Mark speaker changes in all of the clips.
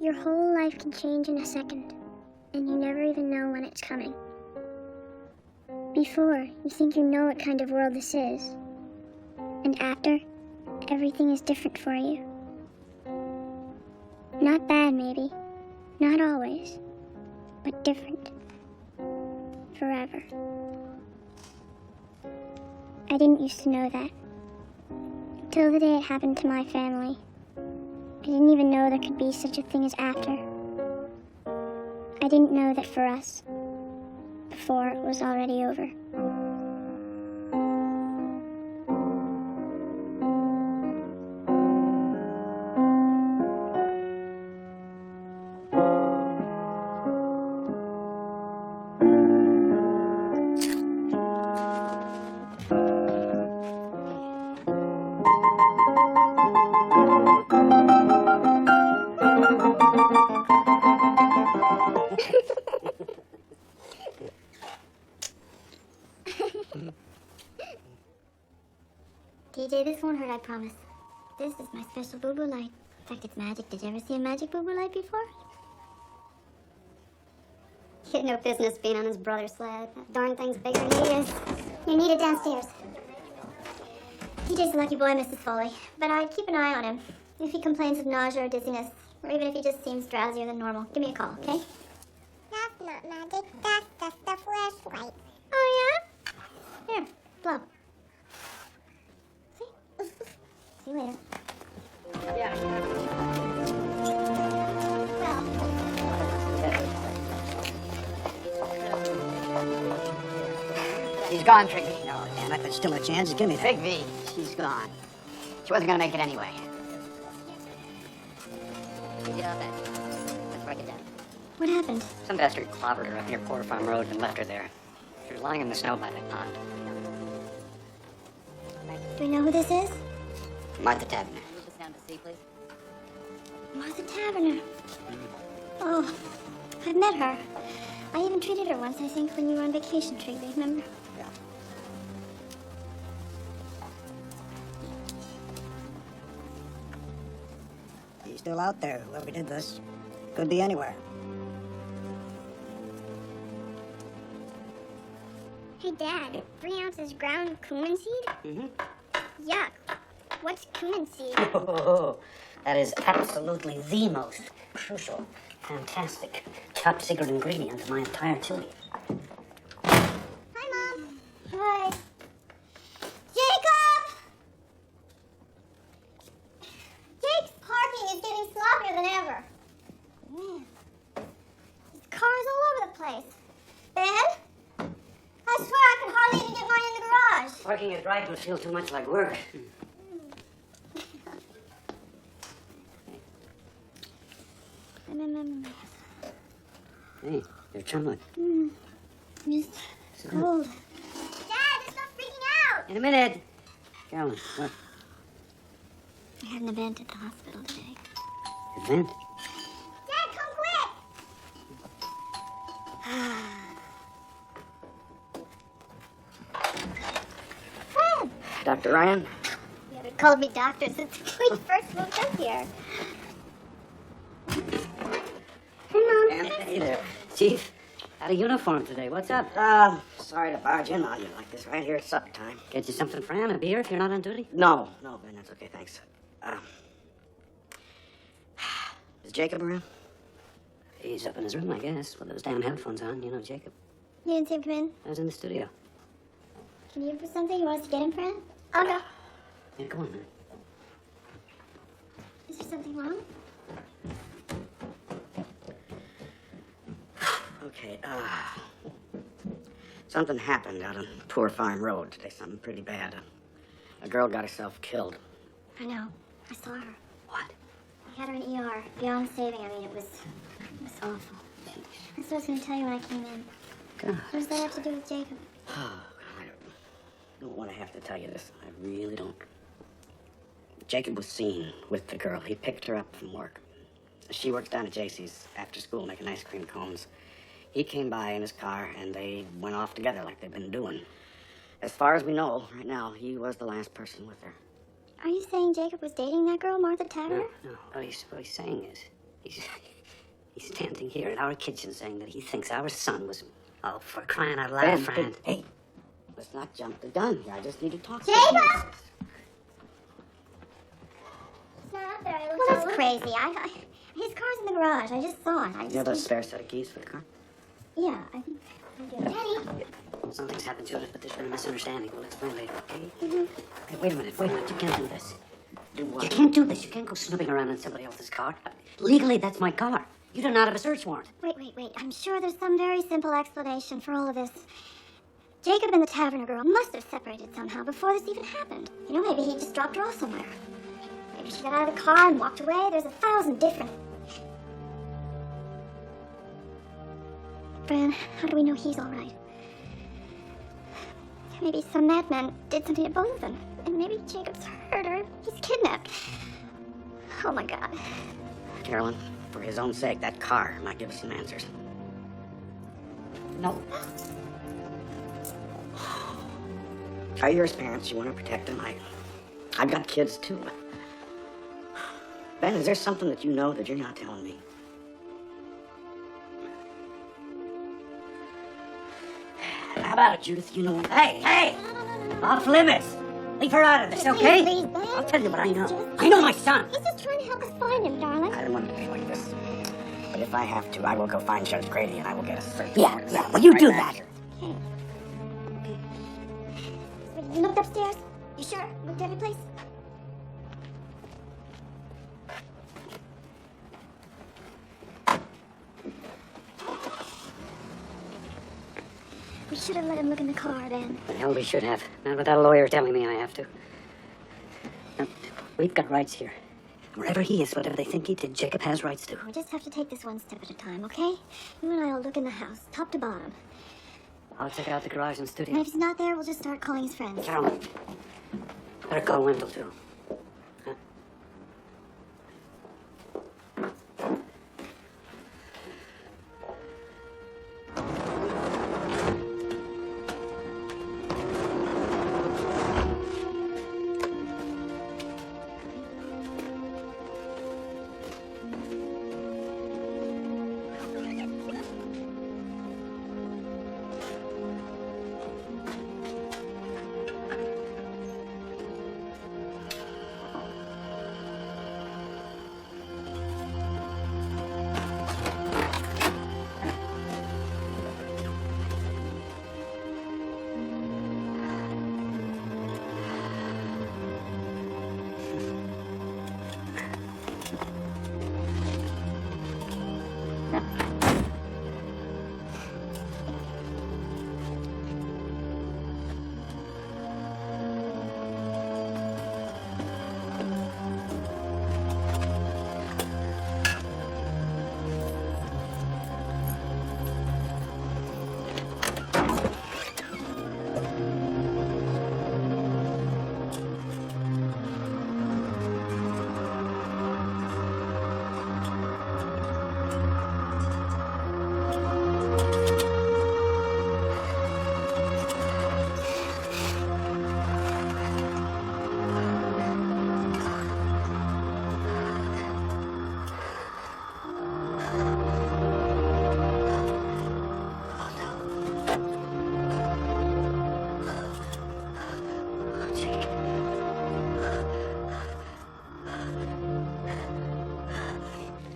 Speaker 1: Your whole life can change in a second, and you never even know when it's coming. Before, you think you know what kind of world this is. And after, everything is different for you. Not bad, maybe. Not always. But different. Forever. I didn't used to know that. Until the day it happened to my family. I didn't even know there could be such a thing as after. I didn't know that for us, before it was already over. TJ, this won't hurt, I promise. This is my special boo-boo light. In fact, it's magic. Did you ever see a magic boo-boo light before? He had no business being on his brother's sled. That darn thing's bigger than he is. You need it downstairs. TJ's a lucky boy, Mrs. Foley. But I'd keep an eye on him. If he complains of nausea or dizziness, or even if he just seems drowsier than normal, give me a call, okay?
Speaker 2: That's not magic. That's just a flashlight.
Speaker 1: Oh, yeah? Here, blow. See you later.
Speaker 3: Yeah. She's gone, Triggy.
Speaker 4: No, damn it, there's still a chance. Give me that.
Speaker 3: Big V, she's gone. She wasn't gonna make it anyway. Let's break it down.
Speaker 1: What happened?
Speaker 3: Some bastard clobbered her up near Porter Farm Road and left her there. She was lying in the snow by that pond.
Speaker 1: Do we know who this is?
Speaker 3: Martha Tavener.
Speaker 5: Move us down to C, please.
Speaker 1: Martha Tavener. Oh, I've met her. I even treated her once, I think, when you were on vacation, Trigby, remember?
Speaker 4: Yeah. He's still out there, whoever did this. Could be anywhere.
Speaker 1: Hey, Dad, 3 ounces ground cumin seed?
Speaker 4: Mm-hmm.
Speaker 1: Yuck. What's cumin seed?
Speaker 4: Oh, that is absolutely the most crucial, fantastic, top secret ingredient in my entire chili.
Speaker 1: Hi, Mom. Hi. Jacob! Jake's parking is getting sloppier than ever. Man, there's cars all over the place. Ben? I swear I could hardly even get mine in the garage.
Speaker 4: Parking at Dryden feels too much like work. Hey, you're trembling.
Speaker 1: It's cold. Dad, stop freaking out!
Speaker 4: In a minute. Carolyn, what?
Speaker 1: I had an event at the hospital today.
Speaker 4: Event?
Speaker 1: Dad, come quick! Fred!
Speaker 4: Dr. Ryan?
Speaker 1: You haven't called me doctor since we first moved up here. Hey, Mom.
Speaker 4: Hey there. Chief, out of uniform today. What's up? Sorry to barge in on you like this right here at supper time. Get you something for Ann, a beer if you're not on duty? No, Ben, that's okay, thanks. Is Jacob around? He's up in his room, I guess, with those damn headphones on. You know Jacob.
Speaker 1: You didn't see him come in?
Speaker 4: I was in the studio.
Speaker 1: Can you for something? You want us to get him, Fred? I'll go.
Speaker 4: Yeah, come on, man.
Speaker 1: Is there something wrong?
Speaker 4: Okay, something happened out on Poor Farm Road today, something pretty bad. A girl got herself killed.
Speaker 1: I know. I saw her.
Speaker 4: What?
Speaker 1: We had her in ER. Beyond saving. I mean, it was awful. That's what I was going to tell you when I came in.
Speaker 4: God.
Speaker 1: What does that have to do with Jacob?
Speaker 4: Oh, I don't want to have to tell you this. I really don't. Jacob was seen with the girl. He picked her up from work. She works down at JC's after school making ice cream cones. He came by in his car, and they went off together like they've been doing. As far as we know, right now, he was the last person with her.
Speaker 1: Are you saying Jacob was dating that girl, Martha Tavener?
Speaker 4: No. What he's saying is, He's standing here in our kitchen saying that he thinks our son was... Oh, for crying out loud, Fran. Hey, let's not jump the gun here. I just need to talk to you.
Speaker 1: Jacob!
Speaker 2: He's not out there. I looked
Speaker 1: Well,
Speaker 2: all
Speaker 1: that's
Speaker 2: over.
Speaker 1: crazy. His car's in the garage. I just saw it.
Speaker 4: You have a spare set of keys for the car?
Speaker 1: Yeah, I think I do.
Speaker 2: Daddy.
Speaker 4: Something's happened to it, but there's been a misunderstanding. We'll explain later, okay? Hey, wait a minute. You can't do this. Do what? You can't do this. You can't go snooping around in somebody else's car. Legally, that's my car. You do not have a search warrant.
Speaker 1: Wait. I'm sure there's some very simple explanation for all of this. Jacob and the Taverner girl must have separated somehow before this even happened. You know, maybe he just dropped her off somewhere. Maybe she got out of the car and walked away. There's 1,000 different... Fran, how do we know he's all right? Maybe some madman did something to both of them. And maybe Jacob's hurt or he's kidnapped. Oh my God.
Speaker 4: Carolyn, for his own sake, that car might give us some answers. No. Are you his parents? You want to protect them? I've got kids too. Ben, is there something that you know that you're not telling me? How about it, Judith? You know... Hey! Off limits! Leave her out of this, okay?
Speaker 1: Please, Ben.
Speaker 4: I'll tell you what I know. I know my son!
Speaker 1: He's just trying to help us find him, darling.
Speaker 4: I don't want it to be like this. But if I have to, I will go find Judge Grady and I will get a search warrant. Yeah, well, you do that.
Speaker 1: Okay. You looked upstairs? You sure? Looked every place? We should have let him look in the car, Ben.
Speaker 4: The hell we should have. Not without a lawyer telling me I have to. Now, we've got rights here. Wherever he is, whatever they think he did, Jacob has rights to.
Speaker 1: We just have to take this one step at a time, okay? You and I will look in the house, top to bottom.
Speaker 4: I'll check out the garage and
Speaker 1: And
Speaker 4: studio.
Speaker 1: if he's not there, we'll just start calling his friends.
Speaker 4: Carolyn, better call Wendell, too. Huh?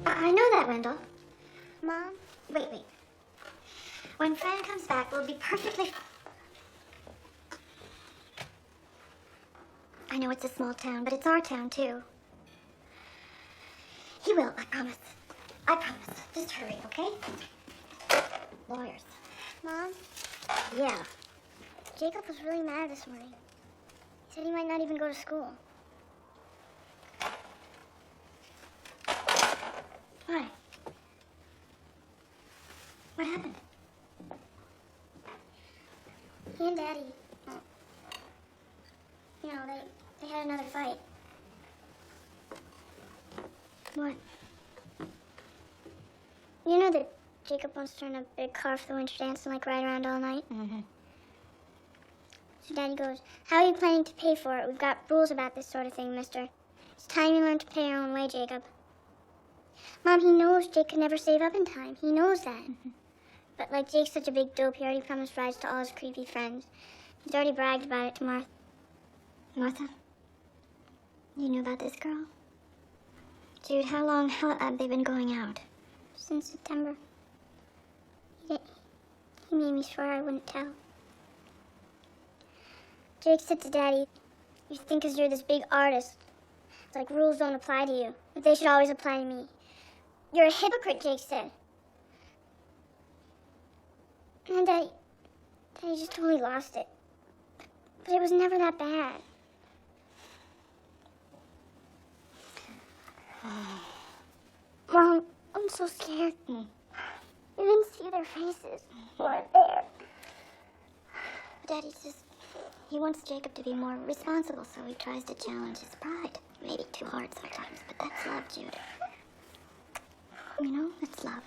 Speaker 1: I know that, Wendell.
Speaker 2: Mom?
Speaker 1: Wait. When Fran comes back, we'll be perfectly... I know it's a small town, but it's our town, too. He will, I promise. I promise. Just hurry, okay? Lawyers.
Speaker 2: Mom?
Speaker 1: Yeah.
Speaker 2: Jacob was really mad this morning. He said he might not even go to school.
Speaker 1: Why? What happened?
Speaker 2: He and Daddy, they had another fight.
Speaker 1: What?
Speaker 2: You know that Jacob wants to rent a big car for the winter dance and ride around all night?
Speaker 1: Mm-hmm.
Speaker 2: So Daddy goes, how are you planning to pay for it? We've got rules about this sort of thing, mister. It's time you learn to pay your own way, Jacob. Mom, he knows Jake could never save up in time. He knows that. But like Jake's such a big dope, he already promised rides to all his creepy friends. He's already bragged about it to Martha.
Speaker 1: Martha? You knew about this girl? Jude, how long have they been going out?
Speaker 2: Since September. He made me swear I wouldn't tell. Jake said to Daddy, you think 'cause you're this big artist, like rules don't apply to you, but they should always apply to me. You're a hypocrite, Jake said. And Daddy just totally lost it. But it was never that bad. Mom, I'm so scared. You didn't see their faces. They weren't there.
Speaker 1: Daddy just... He wants Jacob to be more responsible, so he tries to challenge his pride. Maybe too hard sometimes, but that's love, Jude. You know, it's love.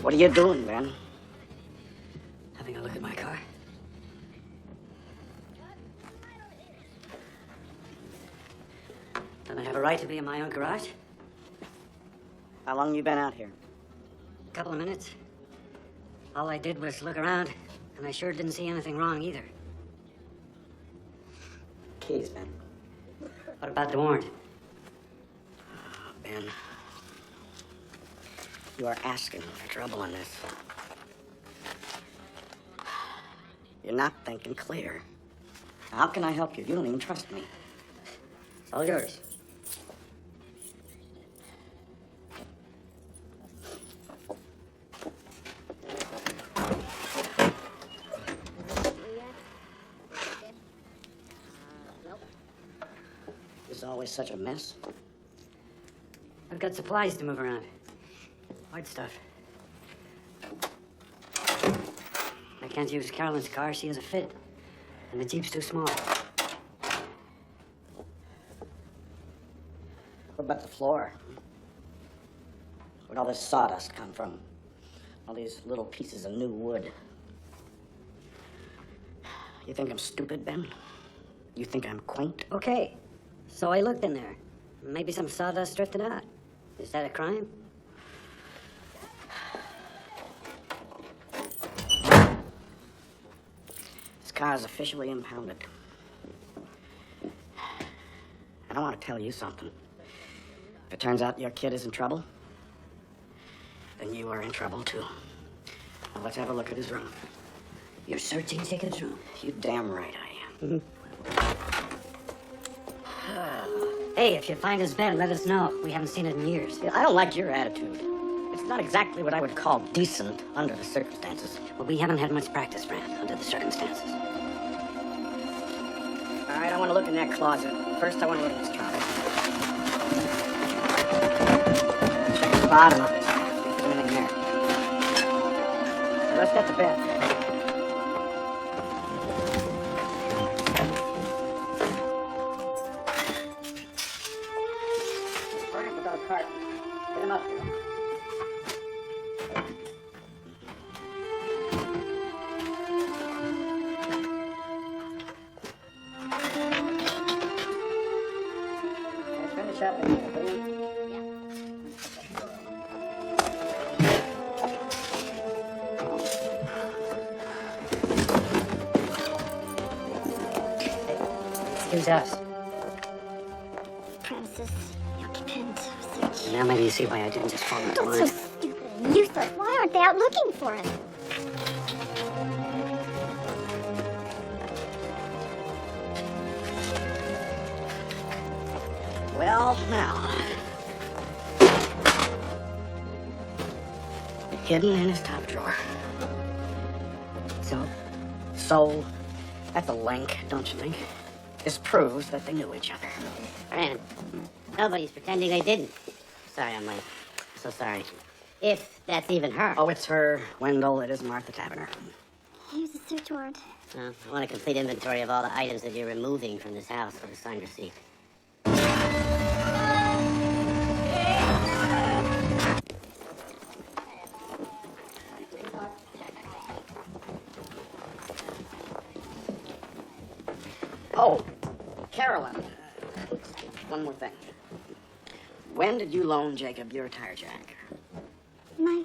Speaker 4: What are you doing, Ben?
Speaker 3: Having a look at my car. Don't I have a right to be in my own garage?
Speaker 4: How long you been out here?
Speaker 3: A couple of minutes. All I did was look around, and I sure didn't see anything wrong either.
Speaker 4: Keys, Ben.
Speaker 3: What about the warrant?
Speaker 4: Ben, you are asking for trouble in this. You're not thinking clear. How can I help you? You don't even trust me.
Speaker 3: It's all yours.
Speaker 4: It's always such a mess.
Speaker 3: I've got supplies to move around. Hard stuff. I can't use Carolyn's car. She has a fit. And the Jeep's too small.
Speaker 4: What about the floor? Where'd all this sawdust come from? All these little pieces of new wood. You think I'm stupid, Ben? You think I'm quaint?
Speaker 3: Okay. So I looked in there. Maybe some sawdust drifted out. Is that a crime?
Speaker 4: This car is officially impounded. And I want to tell you something. If it turns out your kid is in trouble, then you are in trouble too. Now let's have a look at his room.
Speaker 3: You're searching Jacob's room?
Speaker 4: You damn right I am.
Speaker 3: Hey, if you find his bed, let us know. We haven't seen it in years.
Speaker 4: I don't like your attitude. It's not exactly what I would call decent under the circumstances.
Speaker 3: Well, we haven't had much practice, Fran, under the circumstances.
Speaker 4: All right, I want to look in that closet. First, I want to look in this trunk. Check the bottom of it. See if there's anything there. So let's get to bed. Frank without a cart. Get him up here. Finish up in here, will you?
Speaker 3: Excuse us.
Speaker 1: Premises, occupant, search.
Speaker 3: Now maybe you see why I didn't just fall into
Speaker 1: That's so
Speaker 3: line.
Speaker 1: stupid and useless. Why aren't they out looking for him?
Speaker 4: Well, now. Hidden in his top drawer. So, that's a link, don't you think? This proves that they knew each other.
Speaker 3: Fran, nobody's pretending they didn't. Sorry I'm late. So sorry. If that's even her.
Speaker 4: Oh, it's her, Wendell. It is Martha Taverner.
Speaker 1: Here's a search warrant.
Speaker 3: I want a complete inventory of all the items that you're removing from this house with a signed receipt.
Speaker 4: Oh, Carolyn. One more thing. When did you loan Jacob your tire jack?
Speaker 1: My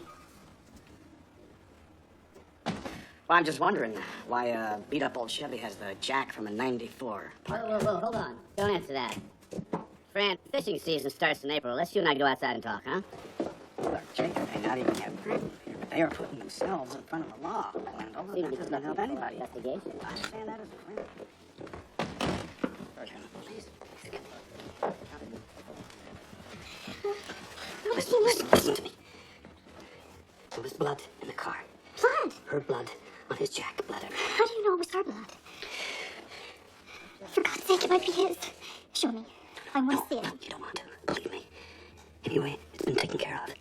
Speaker 4: Well, I'm just wondering why a beat-up old Chevy has the jack from a '94.
Speaker 3: Whoa, hold on. Don't answer that. Fran, fishing season starts in April. Let's you and I go outside and talk, huh?
Speaker 4: Look, Jacob may not even have proof here, but they are putting themselves in front of the law, Wendell. That doesn't help anybody.
Speaker 3: Investigation.
Speaker 4: I understand that as a friend. Listen to me. There was blood in the car.
Speaker 1: blood.
Speaker 4: Her blood on his jack, blood everywhere.
Speaker 1: How do you know it was her blood? For God's sake, it might be his. Show me. I want to see it.
Speaker 4: No, you don't want to. Believe me. Anyway, it's been taken care of.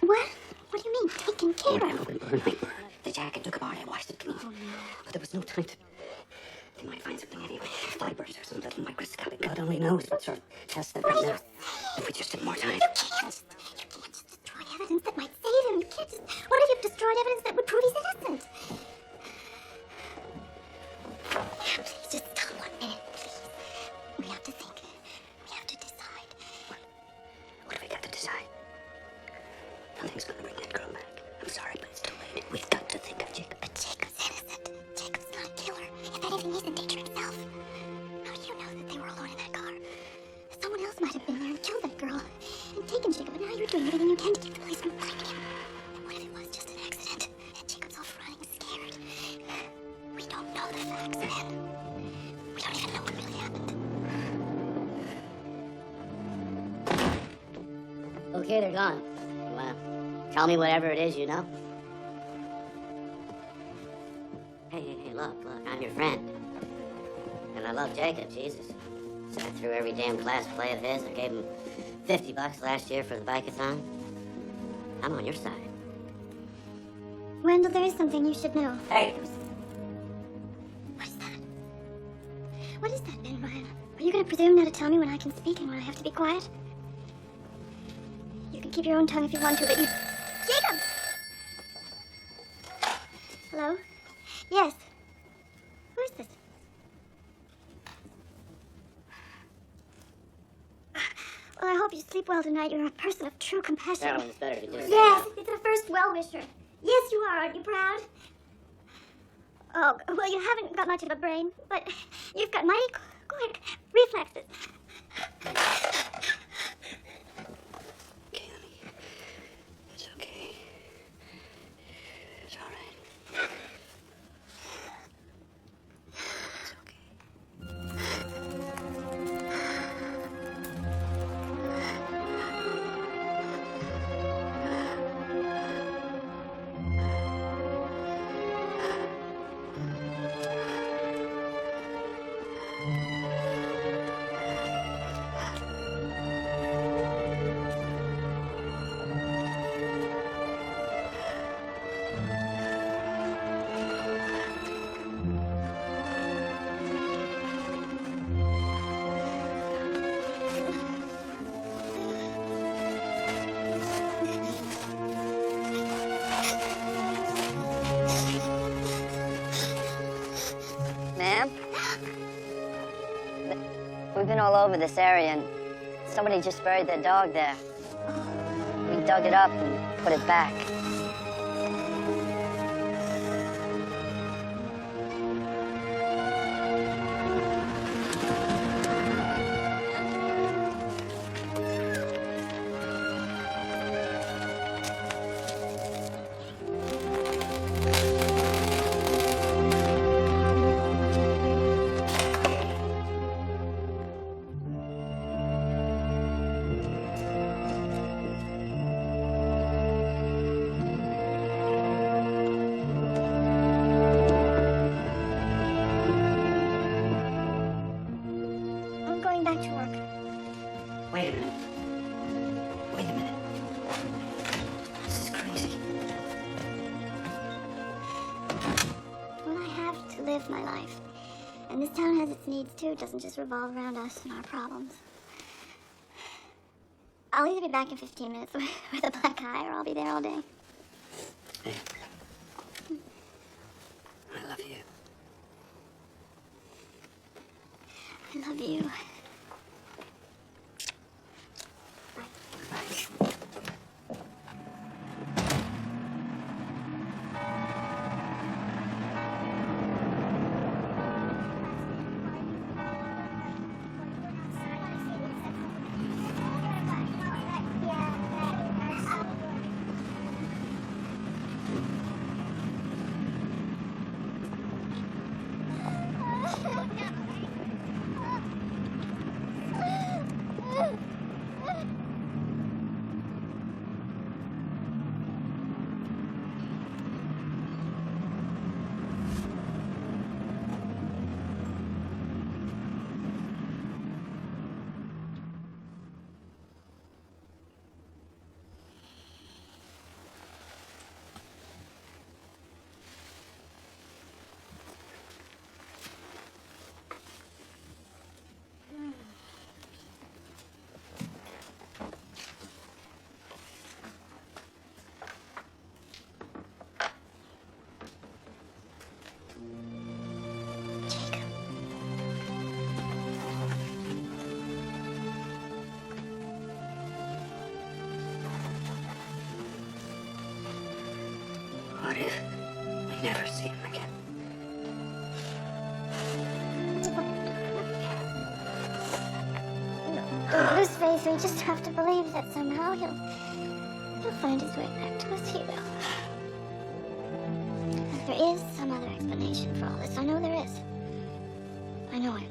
Speaker 1: What? What do you mean, taken care of?
Speaker 4: The jacket took apart. I washed it clean. But there was no time to... They might find something anyway. Fibers or some little microscopic. God only knows what sort of tests they've done there. If we just took more time.
Speaker 1: You can't just destroy evidence that might save him. You can't just... What if you've destroyed evidence that would prove he's innocent? Please, just stop 1 minute, please. We have to think. We have to decide.
Speaker 4: What have we got to decide? Nothing's gonna bring that girl back. I'm sorry, but it's too late. We've got to think of Jacob.
Speaker 1: But Jacob's innocent. Jacob's not a killer. If anything, he's in danger himself. How do you know that they were alone in that car? Someone else might have been there and killed that girl and taken Jacob, and now you're doing everything you can to keep the police from finding him. And what if it was just an accident and Jacob's off running scared? We don't know the facts, man. We don't even know what really happened.
Speaker 3: Okay, they're gone. You wanna tell me whatever it is you know? Hey, look, I'm your friend. And I love Jacob, Jesus. Sat through every damn class play of his. I gave him $50 last year for the bike-a-thon. I'm on your side.
Speaker 1: Wendell, there is something you should know.
Speaker 4: Hey!
Speaker 1: What is that? What is that, Ben Ryan? Are you going to presume now to tell me when I can speak and when I have to be quiet? You can keep your own tongue if you want to, but you... Jacob! Hello? Yes. Who is this?
Speaker 2: Well, I hope you sleep well tonight. You're a person of true compassion.
Speaker 3: Carolyn, it's better to just...
Speaker 2: Yes, it's a first well-wisher. Yes, you are. Aren't you proud? Oh, well, you haven't got much of a brain, but you've got mighty quick reflexes.
Speaker 4: Okay, honey. It's okay. It's all right. It's okay.
Speaker 5: Ma'am? We've been all over this area, and somebody just buried their dog there. We dug it up and put it back.
Speaker 2: I'm going back to work.
Speaker 4: Wait a minute. Wait a minute. This is crazy.
Speaker 2: Well, I have to live my life. And this town has its needs, too. It doesn't just revolve around us and our problems. I'll either be back in 15 minutes with a black eye, or I'll be there all day.
Speaker 4: Hey. I love you.
Speaker 2: I love you.
Speaker 4: What if we never see him again?
Speaker 2: Don't lose faith. We just have to believe that somehow he'll find his way back to us. He will. There is some other explanation for all this. I know there is. I know it.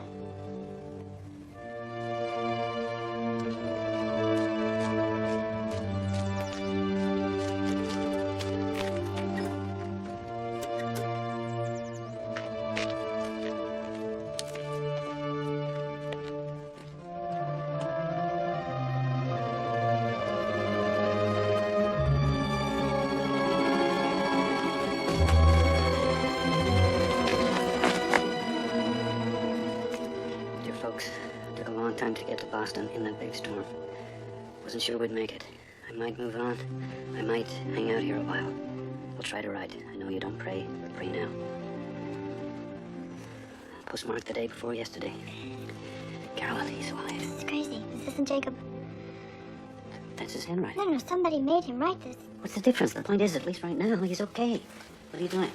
Speaker 4: Dear folks, it took a long time to get to Boston in that big storm. Wasn't sure we'd make it. I might move on. I might hang out here a while. I'll try to write. I know you don't pray, but pray now. Postmarked the day before yesterday. Carolyn, he's alive.
Speaker 2: It's crazy. This isn't Jacob.
Speaker 3: That's his handwriting.
Speaker 2: No, somebody made him write this.
Speaker 3: What's the difference? The point is, at least right now, he's okay. What are you doing?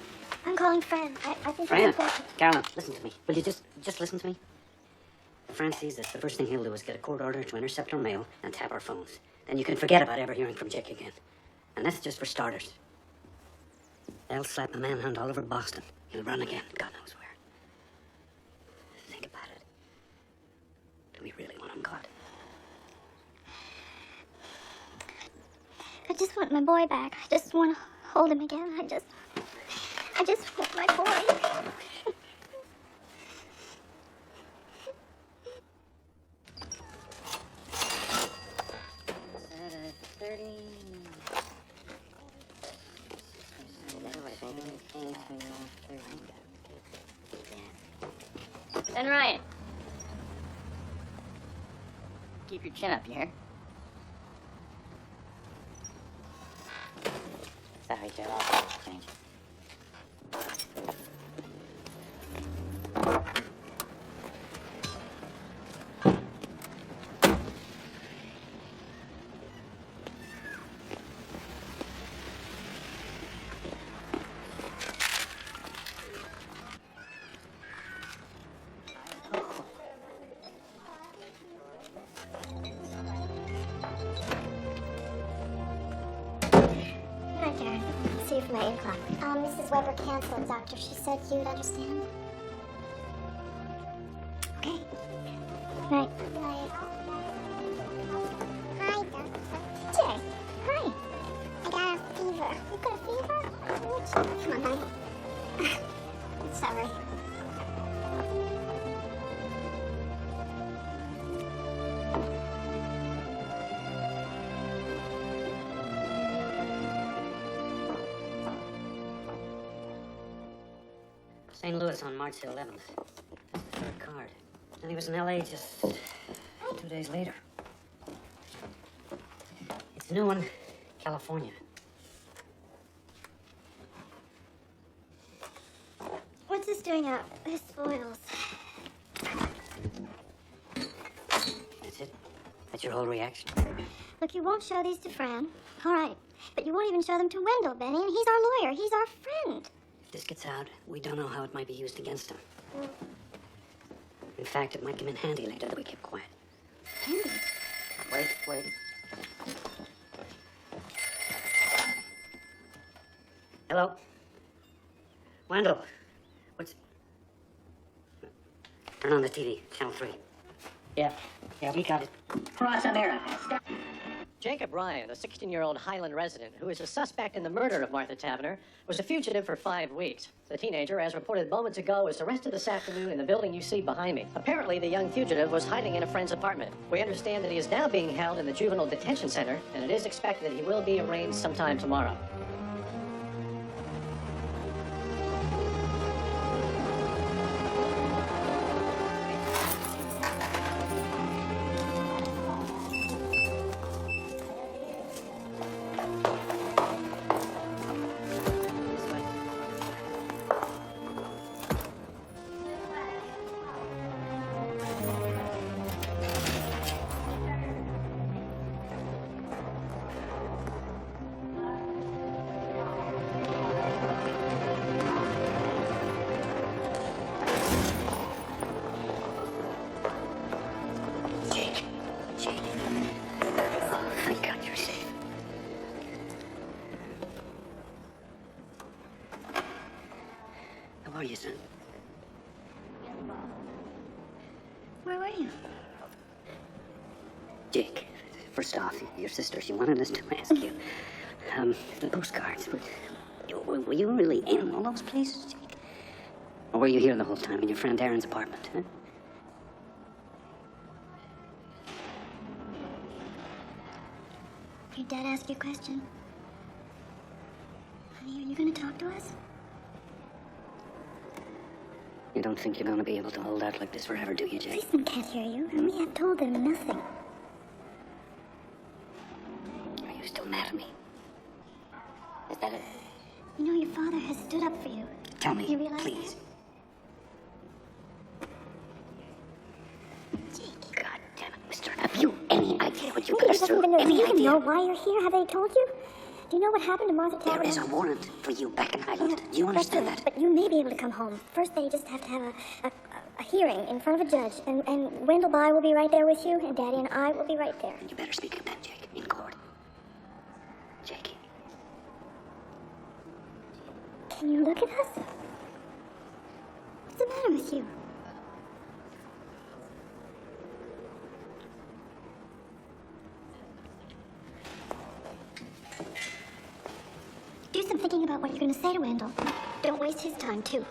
Speaker 2: I'm calling Fran. I think
Speaker 3: Fran,
Speaker 2: it's important.
Speaker 3: Carolyn, listen to me. Will you just listen to me? If Fran sees this, the first thing he'll do is get a court order to intercept our mail and tap our phones. Then you can forget about ever hearing from Jake again. And that's just for starters. They'll slap a manhunt all over Boston. He'll run again, God knows where. Think about it. Do we really want him caught?
Speaker 2: I just want my boy back. I just want to hold him again. I just want my boy.
Speaker 3: 30.
Speaker 5: Ben Ryan. Keep your chin up, you hear? Sorry, Joe. I'll change.
Speaker 2: Hi, Karen. See you from my 8 o'clock. Mrs. Weber canceled, Doctor. She said you'd understand. Okay. Night. Night. Hi, Doctor. Jay. Hi. I got a fever. You got a fever? Come on, honey. Sorry.
Speaker 3: St. Louis on March the 11th. Third card. And he was in L.A. just 2 days later. It's a new one, California.
Speaker 2: What's this doing out? This spoils.
Speaker 3: That's it? That's your whole reaction?
Speaker 2: Look, you won't show these to Fran. All right. But you won't even show them to Wendell, Benny, and he's our lawyer. He's our friend.
Speaker 3: If this gets out, we don't know how it might be used against him. In fact, it might come in handy later that we keep quiet.
Speaker 2: Handy.
Speaker 3: Wait. Hello? Wendell. What's... Turn on the TV, channel 3. Yeah, we got it. Cross America.
Speaker 6: Jacob Ryan, a 16-year-old Highland resident who is a suspect in the murder of Martha Tavener, was a fugitive for 5 weeks. The teenager, as reported moments ago, was arrested this afternoon in the building you see behind me. Apparently, the young fugitive was hiding in a friend's apartment. We understand that he is now being held in the Juvenile Detention Center, and it is expected that he will be arraigned sometime tomorrow.
Speaker 3: How are you, son?
Speaker 2: Where were you?
Speaker 3: Jake, first off, your sister, she wanted us to ask you. The postcards. Were you really in all those places, Jake? Or were you here the whole time in your friend Aaron's apartment, huh?
Speaker 2: Your dad asked you a question. Honey, are you going to talk to us?
Speaker 3: You don't think you're gonna be able to hold out like this forever, do you, Jake?
Speaker 2: Jason can't hear you. And we have told him nothing.
Speaker 3: Are you still mad at me? Is that it?
Speaker 2: You know, your father has stood up for you.
Speaker 3: Tell me,
Speaker 2: You realize
Speaker 3: please.
Speaker 2: Jake.
Speaker 3: God damn it, mister. Have you any idea what you
Speaker 2: Maybe
Speaker 3: put us
Speaker 2: he doesn't
Speaker 3: through?
Speaker 2: even know
Speaker 3: Any
Speaker 2: Do you
Speaker 4: idea?
Speaker 2: know why you're here? Have they told you? Do you know what happened to Martha
Speaker 4: There
Speaker 2: Taverner?
Speaker 4: is a warrant for you back in Highland. Do you understand that?
Speaker 2: But you may be able to come home. First, they just have to have a hearing in front of a judge, and Wendell By will be right there with you, and Daddy and I will be right there.
Speaker 4: You better speak of that, Jake, in court. Jake.
Speaker 2: Can you look at us? What's the matter with you? Do some thinking about what you're going to say to Wendell. Don't waste his time, too.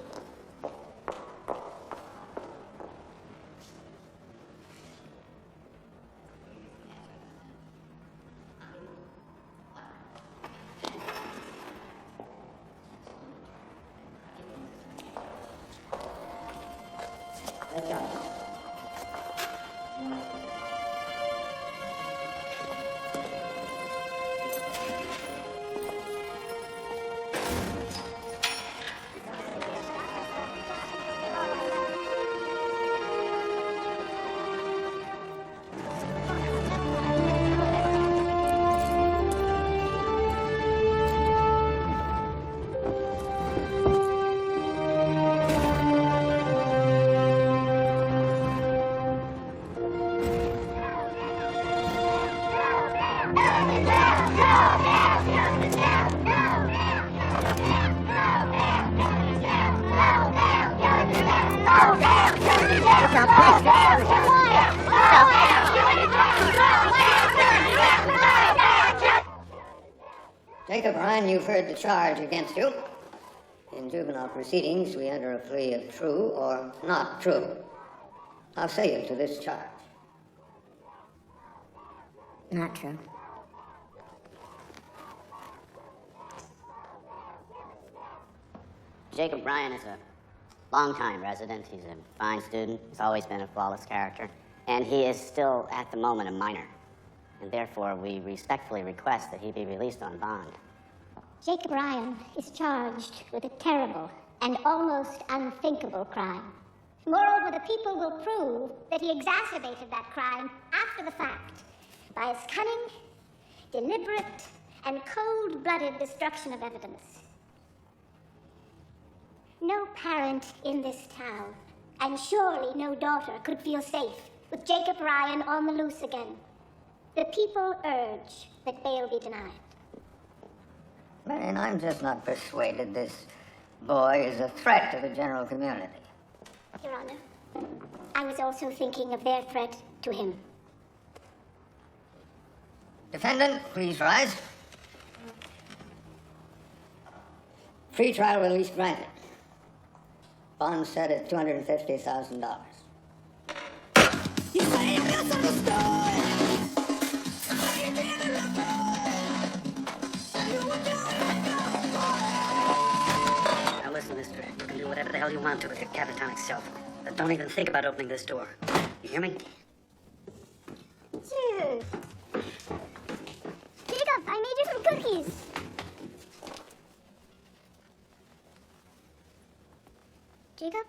Speaker 3: Jacob Ryan, you've heard the charge against you. In juvenile proceedings, we enter a plea of true or not true. How say you to this charge?
Speaker 1: Not true.
Speaker 3: Jacob Ryan is a longtime resident. He's a fine student. He's always been a flawless character. And he is still, at the moment, a minor. And therefore, we respectfully request that he be released on bond.
Speaker 1: Jacob Ryan is charged with a terrible and almost unthinkable crime. Moreover, the people will prove that he exacerbated that crime after the fact by his cunning, deliberate, and cold-blooded destruction of evidence. No parent in this town, and surely no daughter, could feel safe with Jacob Ryan on the loose again. The people urge that bail be denied.
Speaker 3: Man, I'm just not persuaded this boy is a threat to the general community.
Speaker 1: Your Honor, I was also thinking of their threat to him.
Speaker 3: Defendant, please rise. Free trial release granted. Bond set at $250,000.
Speaker 4: You say you misunderstood! Now listen, mister. You can do whatever the hell you want to with your catatonic self. But don't even think about opening this door. You hear me?
Speaker 2: Dude. Jacob, I made you some cookies. Jacob?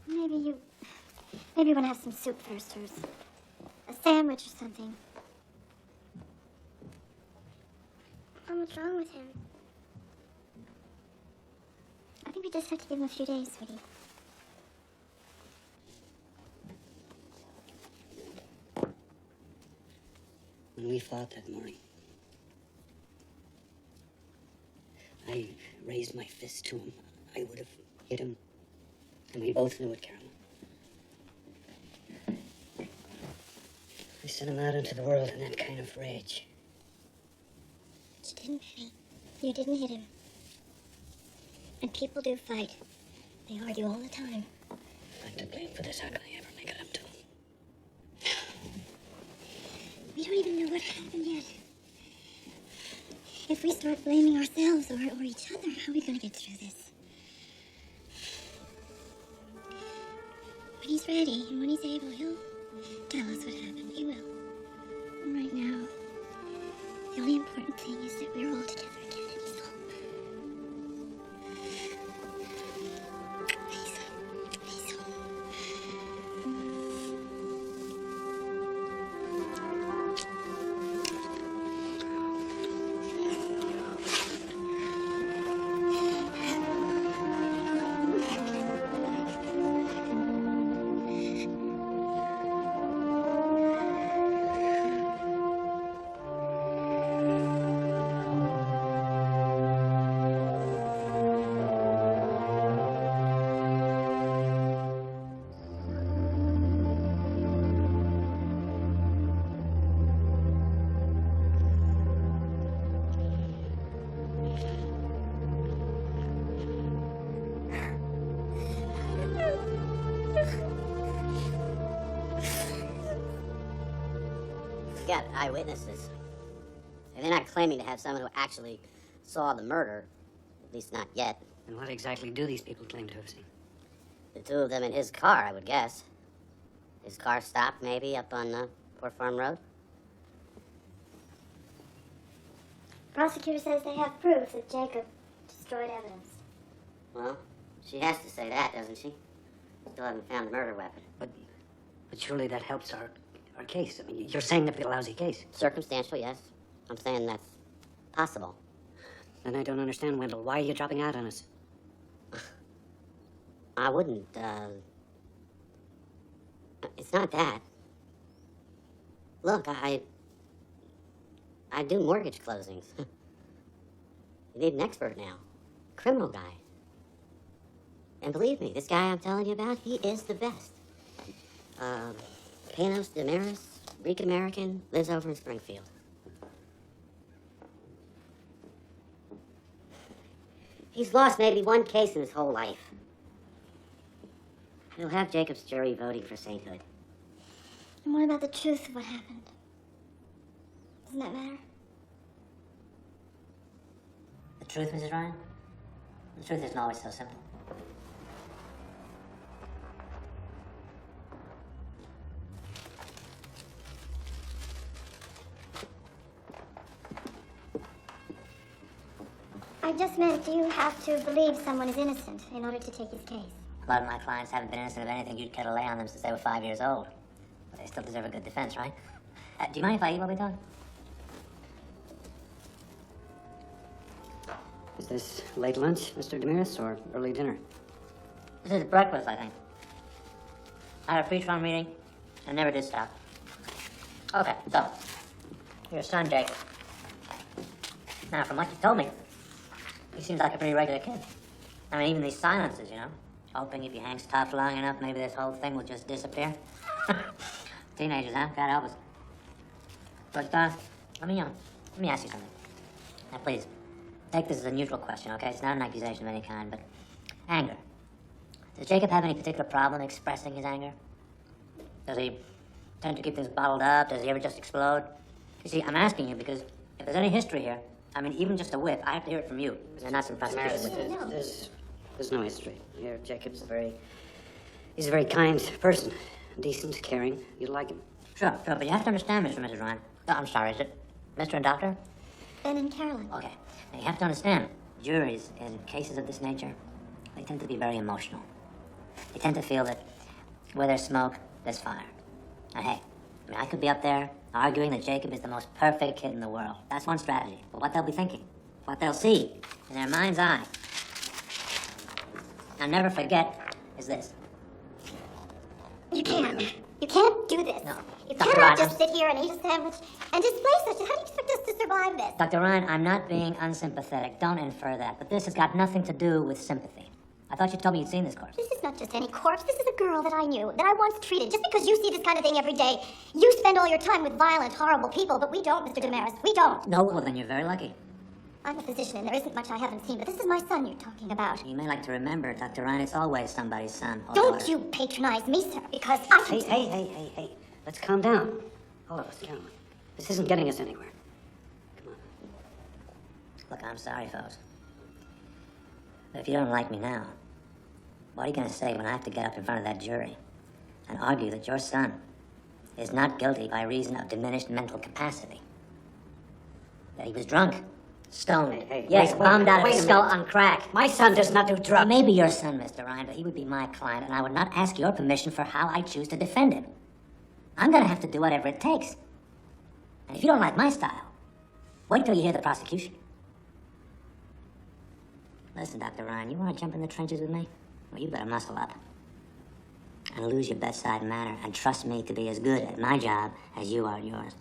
Speaker 2: Maybe you want to have some soup first, or a sandwich or something. What's wrong with him? I think we just have to give him a few days, sweetie.
Speaker 4: When we fought that morning, I raised my fist to him. I would have hit him. And we both knew it, Carolyn. I sent him out into the world in that kind of rage.
Speaker 2: You didn't, Penny. You didn't hit him. And people do fight. They argue all the time.
Speaker 4: I'm to blame for this. How can I ever make it up to him?
Speaker 2: We don't even know what happened yet. If we start blaming ourselves or each other, how are we going to get through this? When he's ready and when he's able, he'll tell us what happened. He will. And right now, the only important thing is that we're all together again, and he's all. He's all.
Speaker 3: got eyewitnesses. And they're not claiming to have someone who actually saw the murder, at least not yet.
Speaker 4: And what exactly do these people claim to have seen?
Speaker 3: The two of them in his car, I would guess. His car stopped, maybe, up on Port Farm Road.
Speaker 1: Prosecutor says they have proof that Jacob destroyed evidence.
Speaker 3: Well, she has to say that, doesn't she? Still haven't found the murder weapon.
Speaker 4: But surely that helps our case. I mean, you're saying that'd be a lousy case.
Speaker 3: Circumstantial, yes. I'm saying that's possible.
Speaker 4: And I don't understand, Wendell. Why are you dropping out on us?
Speaker 3: I wouldn't, It's not that. Look, I do mortgage closings. You need an expert now. Criminal guy. And believe me, this guy I'm telling you about, he is the best. Panos Damaris, Greek American, lives over in Springfield. He's lost maybe one case in his whole life. He'll have Jacob's jury voting for sainthood.
Speaker 1: And what about the truth of what happened? Doesn't that matter?
Speaker 3: The truth, Mrs. Ryan? The truth isn't always so simple.
Speaker 1: I just meant, do you have to believe someone is innocent in order to take his case?
Speaker 3: A lot of my clients haven't been innocent of anything you'd care to lay on them since they were 5 years old. But they still deserve a good defense, right? Do you mind if I eat while we talk?
Speaker 4: Is this late lunch, Mr. Damaris, or early dinner?
Speaker 3: This is breakfast, I think. I had a pre-trial meeting and never did stop. Okay, so, your son, Jake. Now, from what you told me, he seems like a pretty regular kid. I mean, even these silences, you know? Hoping if he hangs tough long enough, maybe this whole thing will just disappear. Teenagers, huh? God help us. But, let me ask you something. Now, please, take this as a neutral question, okay? It's not an accusation of any kind, but anger. Does Jacob have any particular problem expressing his anger? Does he tend to keep things bottled up? Does he ever just explode? You see, I'm asking you because if there's any history here, I mean, even just a whiff, I have to hear it from you. There's not some prosecution.
Speaker 4: There's no history here. Jacob's he's a very kind person. Decent, caring. You like him.
Speaker 3: Sure, but you have to understand, Mr. and Mrs. Ryan. Oh, I'm sorry, is it Mr. and Doctor?
Speaker 1: Ben and Carolyn.
Speaker 3: Okay. Now, you have to understand, juries in cases of this nature, they tend to be very emotional. They tend to feel that where there's smoke, there's fire. Now, hey, I mean, I could be up there arguing that Jacob is the most perfect kid in the world. That's one strategy. But what they'll be thinking, what they'll see in their mind's eye, I'll never forget, is this.
Speaker 1: You can't. You can't do this.
Speaker 3: No.
Speaker 1: You
Speaker 3: Dr.
Speaker 1: cannot
Speaker 3: Ryan,
Speaker 1: just sit here and eat a sandwich and display such. How do you expect us to survive this?
Speaker 3: Dr. Ryan, I'm not being unsympathetic. Don't infer that. But this has got nothing to do with sympathy. I thought you told me you'd seen this corpse.
Speaker 1: This is not just any corpse. This is a girl that I knew, that I once treated. Just because you see this kind of thing every day, you spend all your time with violent, horrible people, but we don't, Mr. Damaris. We don't.
Speaker 3: No, well, then you're very lucky.
Speaker 1: I'm a physician, and there isn't much I haven't seen, but this is my son you're talking about.
Speaker 3: You may like to remember, Dr. Ryan, it's always somebody's son or
Speaker 1: Don't
Speaker 3: daughter.
Speaker 1: you patronize me, sir, because I can...
Speaker 4: Hey. Let's calm down. All of us, Carolyn. This isn't getting us anywhere. Come on.
Speaker 3: Look, I'm sorry, folks. But if you don't like me now, what are you going to say when I have to get up in front of that jury and argue that your son is not guilty by reason of diminished mental capacity? That he was drunk, stoned, yes, bombed out of his skull on crack.
Speaker 4: My son does not do drugs.
Speaker 3: Maybe your son, Mr. Ryan, but he would be my client, and I would not ask your permission for how I choose to defend him. I'm going to have to do whatever it takes. And if you don't like my style, wait till you hear the prosecution. Listen, Dr. Ryan, you want to jump in the trenches with me? Well, you better muscle up. And lose your bedside manner, and trust me to be as good at my job as you are at yours.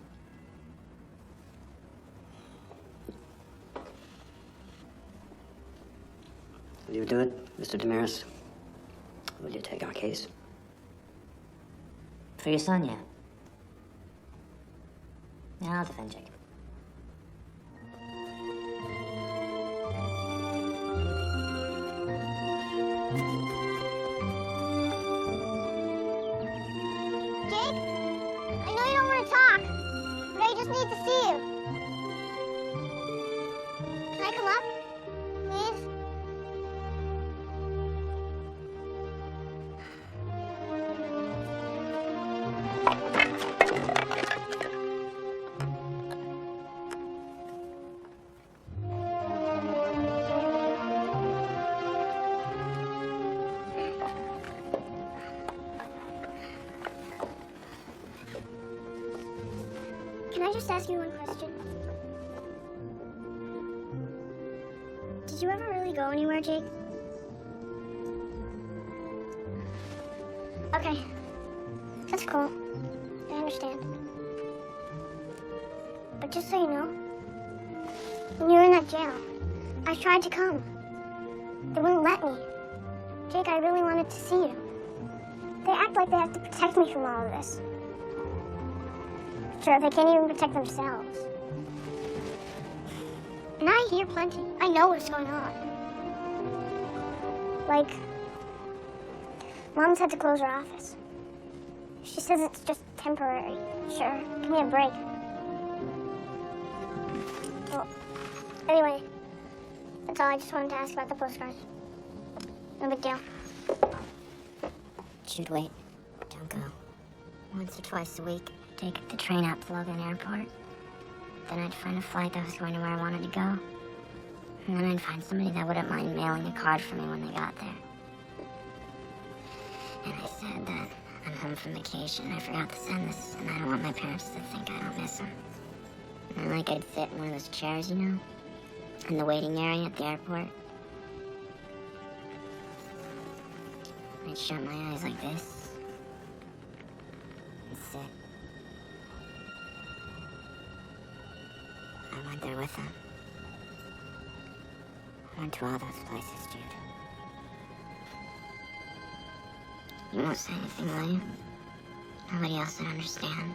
Speaker 4: Will you do it, Mr. Damaris? Will you take our case?
Speaker 3: For your son, yeah. Yeah, I'll defend Jacob.
Speaker 1: Jake, I know you don't want to talk, but I I just ask you one question? Did you ever really go anywhere, Jake? Okay. That's cool. I understand. But just so you know, when you were in that jail, I tried to come. They wouldn't let me. Jake, I really wanted to see you. They act like they have to protect me from all of this. Sure, they can't even protect themselves. And I hear plenty. I know what's going on. Like, Mom's had to close her office. She says it's just temporary. Sure, give me a break. Well, anyway, that's all I just wanted to ask about the postcards. No big deal.
Speaker 2: Should wait. Don't go. Once or twice a week, take the train out to Logan Airport. Then I'd find a flight that was going to where I wanted to go. And then I'd find somebody that wouldn't mind mailing a card for me when they got there. And I said that I'm home from vacation. I forgot to send this, and I don't want my parents to think I don't miss them. And then, like, I'd sit in one of those chairs, you know, in the waiting area at the airport. I'd shut my eyes like this and sit. I went there with them. I went to all those places, Jude. You won't say anything, will you? Nobody else would understand.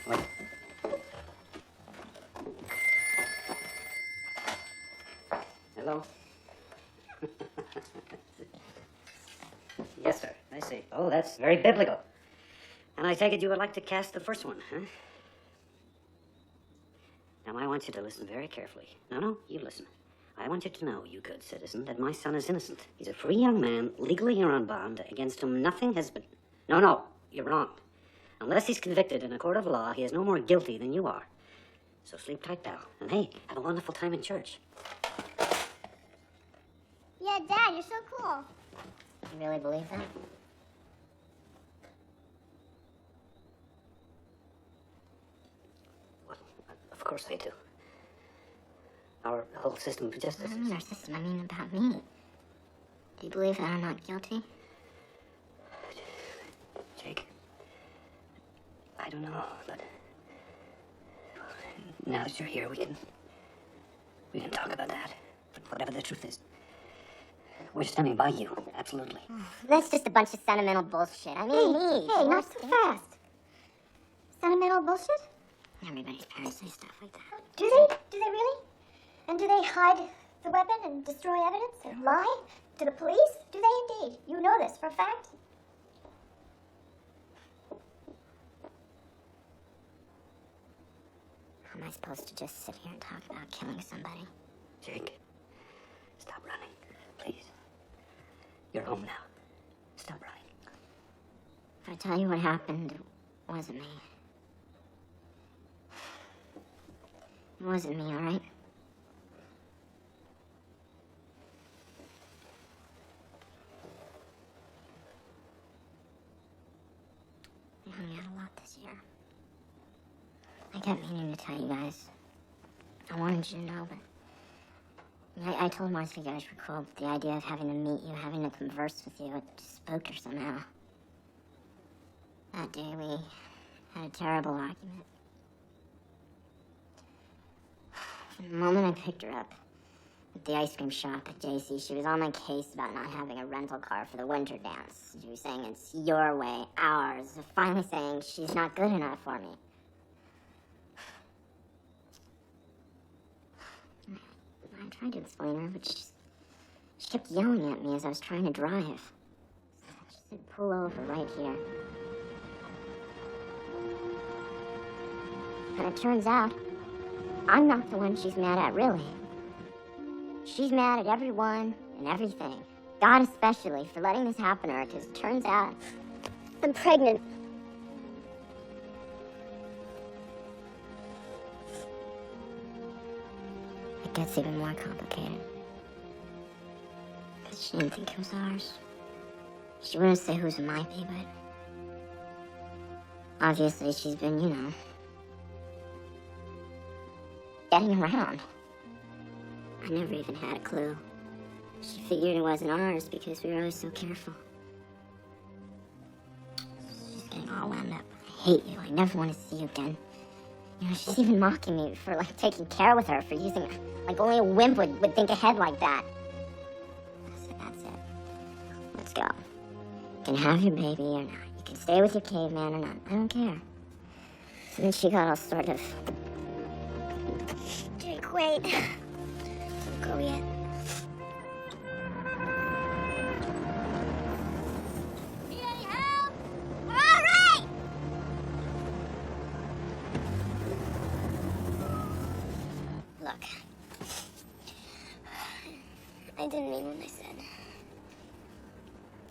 Speaker 4: Wait. Hello? Yes, sir. I see. Oh, that's very biblical. And I take it you would like to cast the first one, huh? Now, I want you to listen very carefully. No, you listen. I want you to know, you good citizen, that my son is innocent. He's a free young man, legally here on bond, against whom nothing has been... No, you're wrong. Unless he's convicted in a court of law, he is no more guilty than you are. So sleep tight, pal. And hey, have a wonderful time in church.
Speaker 1: Yeah, Dad, you're so cool.
Speaker 2: You really believe that?
Speaker 4: Well, of course I do. Our whole system of justice
Speaker 2: I don't mean our system, I mean about me. Do you believe that I'm not guilty?
Speaker 4: Jake, I don't know, but now that you're here, we can talk about that. But whatever the truth is, we're standing by you, absolutely.
Speaker 2: That's just a bunch of sentimental bullshit. I mean,
Speaker 1: Hey, not so fast. Sentimental bullshit?
Speaker 2: Everybody's parents say stuff like that.
Speaker 1: Do they? Do they really? And do they hide the weapon and destroy evidence and lie to the police? Do they indeed? You know this for a fact?
Speaker 2: How am I supposed to just sit here and talk about killing somebody?
Speaker 4: Jake, stop running, please. You're home now. Stop running.
Speaker 2: If I tell you what happened, it wasn't me. It wasn't me, all right? I hung out a lot this year. I kept meaning to tell you guys. I wanted you to know, but I told Marcy you guys were cool, but the idea of having to meet you, having to converse with you, it just spooked her somehow. That day we had a terrible argument. From the moment I picked her up at the ice cream shop at JC, she was on my case about not having a rental car for the winter dance. She was saying it's your way, ours. Finally saying she's not good enough for me. I tried to explain her, but she kept yelling at me as I was trying to drive. She said, pull over right here. And it turns out, I'm not the one she's mad at, really. She's mad at everyone and everything. God especially for letting this happen to her, because it turns out I'm pregnant. it gets even more complicated. Because she didn't think it was ours. She wouldn't say whose it might be, but obviously she's been, you know, getting around. I never even had a clue. She figured it wasn't ours because we were always so careful. She's getting all wound up. I hate you. I never want to see you again. You know, she's even mocking me for, like, taking care with her, for using her. Like, only a wimp would think ahead like that. I said, that's it. Let's go. You can have your baby or not. You can stay with your caveman or not. I don't care. So then she got all sort of...
Speaker 1: Jake, wait. Don't go yet. Need any help? We're all right!
Speaker 2: Look,
Speaker 1: I didn't mean what I said.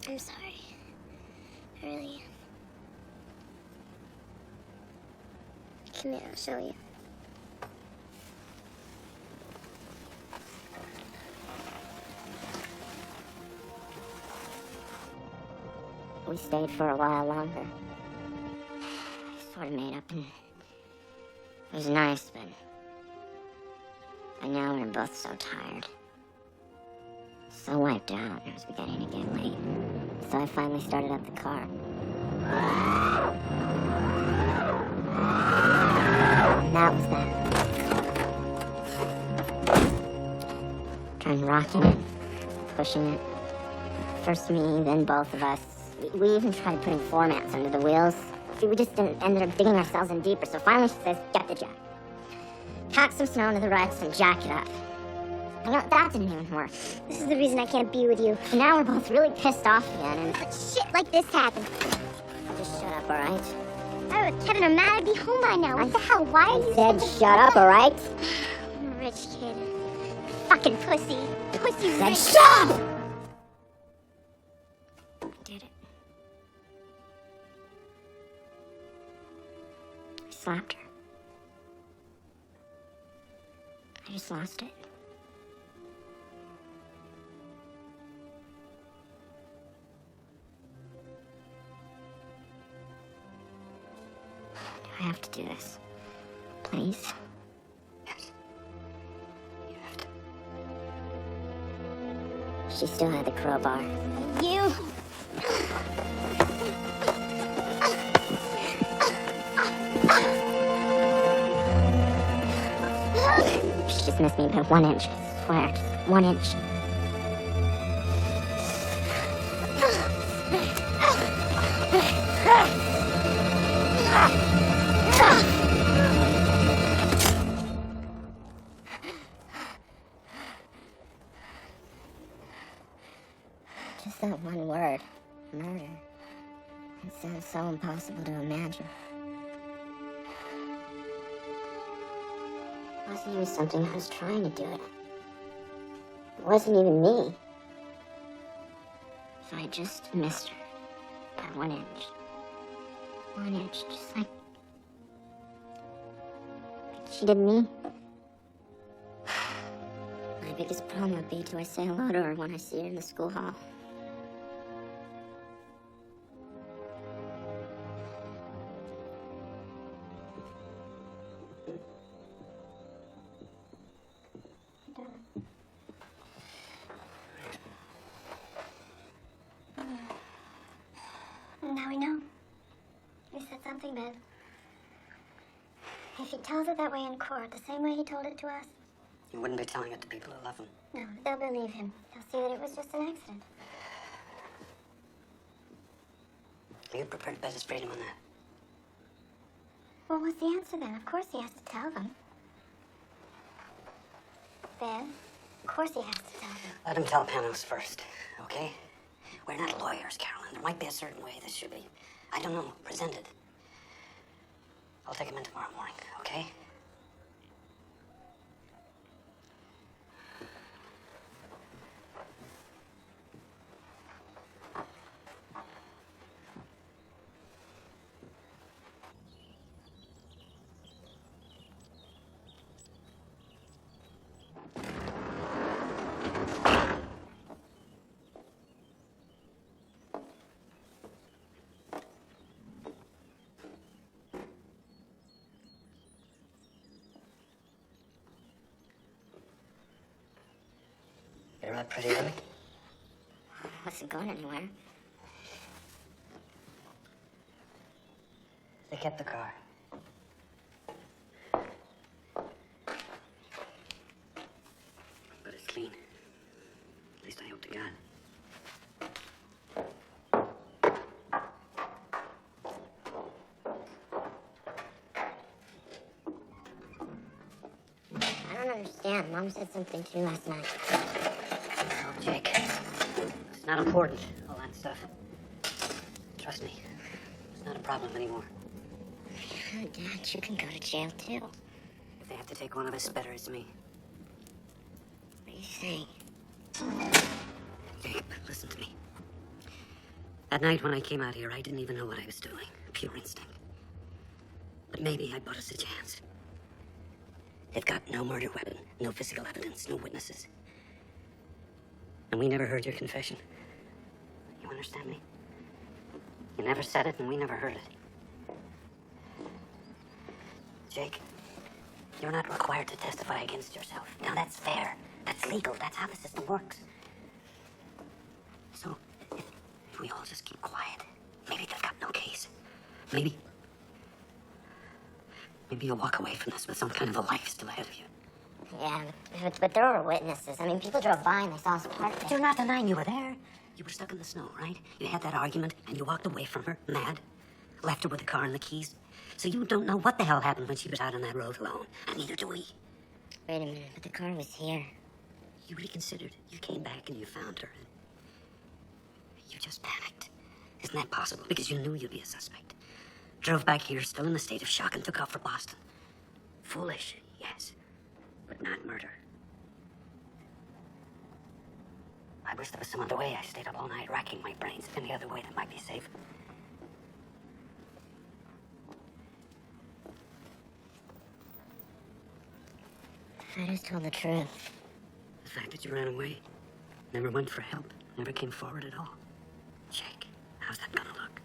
Speaker 1: I'm sorry. I really am. Come here, I'll show you.
Speaker 2: we stayed for a while longer. I sort of made up, and it was nice, but by now we were both so tired. So wiped out, and it was beginning to get late. So I finally started up the car. And that was that. Trying rocking it, pushing it. First me, then both of us. We even tried putting floor mats under the wheels. We just ended up digging ourselves in deeper, so finally she says, get the jack. Pack some snow into the ruts and jack it up. I know, that didn't even work.
Speaker 1: This is the reason I can't be with you.
Speaker 2: And now we're both really pissed off again, and...
Speaker 1: But shit like this happened.
Speaker 2: Just shut up, alright?
Speaker 1: I was Kevin or Matt, I'd be home by now. What the hell? Why are you...
Speaker 2: Said shut up, alright?
Speaker 1: I'm a rich kid. Fucking pussy. Pussy
Speaker 2: Said
Speaker 1: rich.
Speaker 2: shut up! I did it. I slapped her. I just lost it. Do I have to do this? Please?
Speaker 4: Yes. You have to.
Speaker 2: She still had the crowbar.
Speaker 1: You...
Speaker 2: She just missed me by 1 inch, I swear. Just 1 inch. Just that one word, murder. It sounds so impossible to imagine. It wasn't even something I was trying to do it. It wasn't even me. If I just missed her by 1 inch. 1 inch, just like she did me. My biggest problem would be, do I say hello to her when I see her in the school hall?
Speaker 1: Now we know. You said something, Ben. If he tells it that way in court, the same way he told it to us,
Speaker 4: You wouldn't be telling it to people who love him.
Speaker 1: no, they'll believe him. They'll see that it was just an accident.
Speaker 4: Are you prepared to bet his freedom on that?
Speaker 1: Well, what's the answer then? Of course he has to tell them. Ben, of course he has to tell them.
Speaker 4: Let him tell Panos first, okay? We're not lawyers, Carolyn. There might be a certain way this should be, I don't know, presented. I'll take him in tomorrow morning, okay? They're up pretty early.
Speaker 2: Wasn't going anywhere.
Speaker 4: They kept the car. But it's clean. At least I hope to God.
Speaker 2: I don't understand. Mom said something to me last night.
Speaker 4: Oh, Jake. It's not important, all that stuff. Trust me. It's not a problem anymore.
Speaker 2: Oh, Dad, you can go to jail, too. What
Speaker 4: If they have to take one of us, better it's me.
Speaker 2: do you think?
Speaker 4: Jake, listen to me. That night when I came out here, I didn't even know what I was doing. Pure instinct. But maybe I bought us a chance. They've got no murder weapon, no physical evidence, no witnesses. And we never heard your confession. You understand me? You never said it, and we never heard it. Jake, you're not required to testify against yourself. Now that's fair. That's legal. That's how the system works. So, if we all just keep quiet, maybe they've got no case. Maybe you'll walk away from this with some kind of a life still ahead of you.
Speaker 2: Yeah, but there were witnesses. I mean, people drove by and they saw us parked there.
Speaker 4: You're not denying you were there. You were stuck in the snow, right? You had that argument, and you walked away from her, mad. Left her with the car and the keys. So you don't know what the hell happened when she was out on that road alone. And neither do we.
Speaker 2: Wait a minute, but the car was here.
Speaker 4: You reconsidered. You came back and you found her. You just panicked. Isn't that possible? Because you knew you'd be a suspect. Drove back here, still in a state of shock, and took off for Boston. Foolish, yes, but not murder. I wish there was some other way. I stayed up all night racking my brains. Any other way that might be safe.
Speaker 2: I just told the truth.
Speaker 4: The fact that you ran away, never went for help, never came forward at all. Jake, how's that gonna look?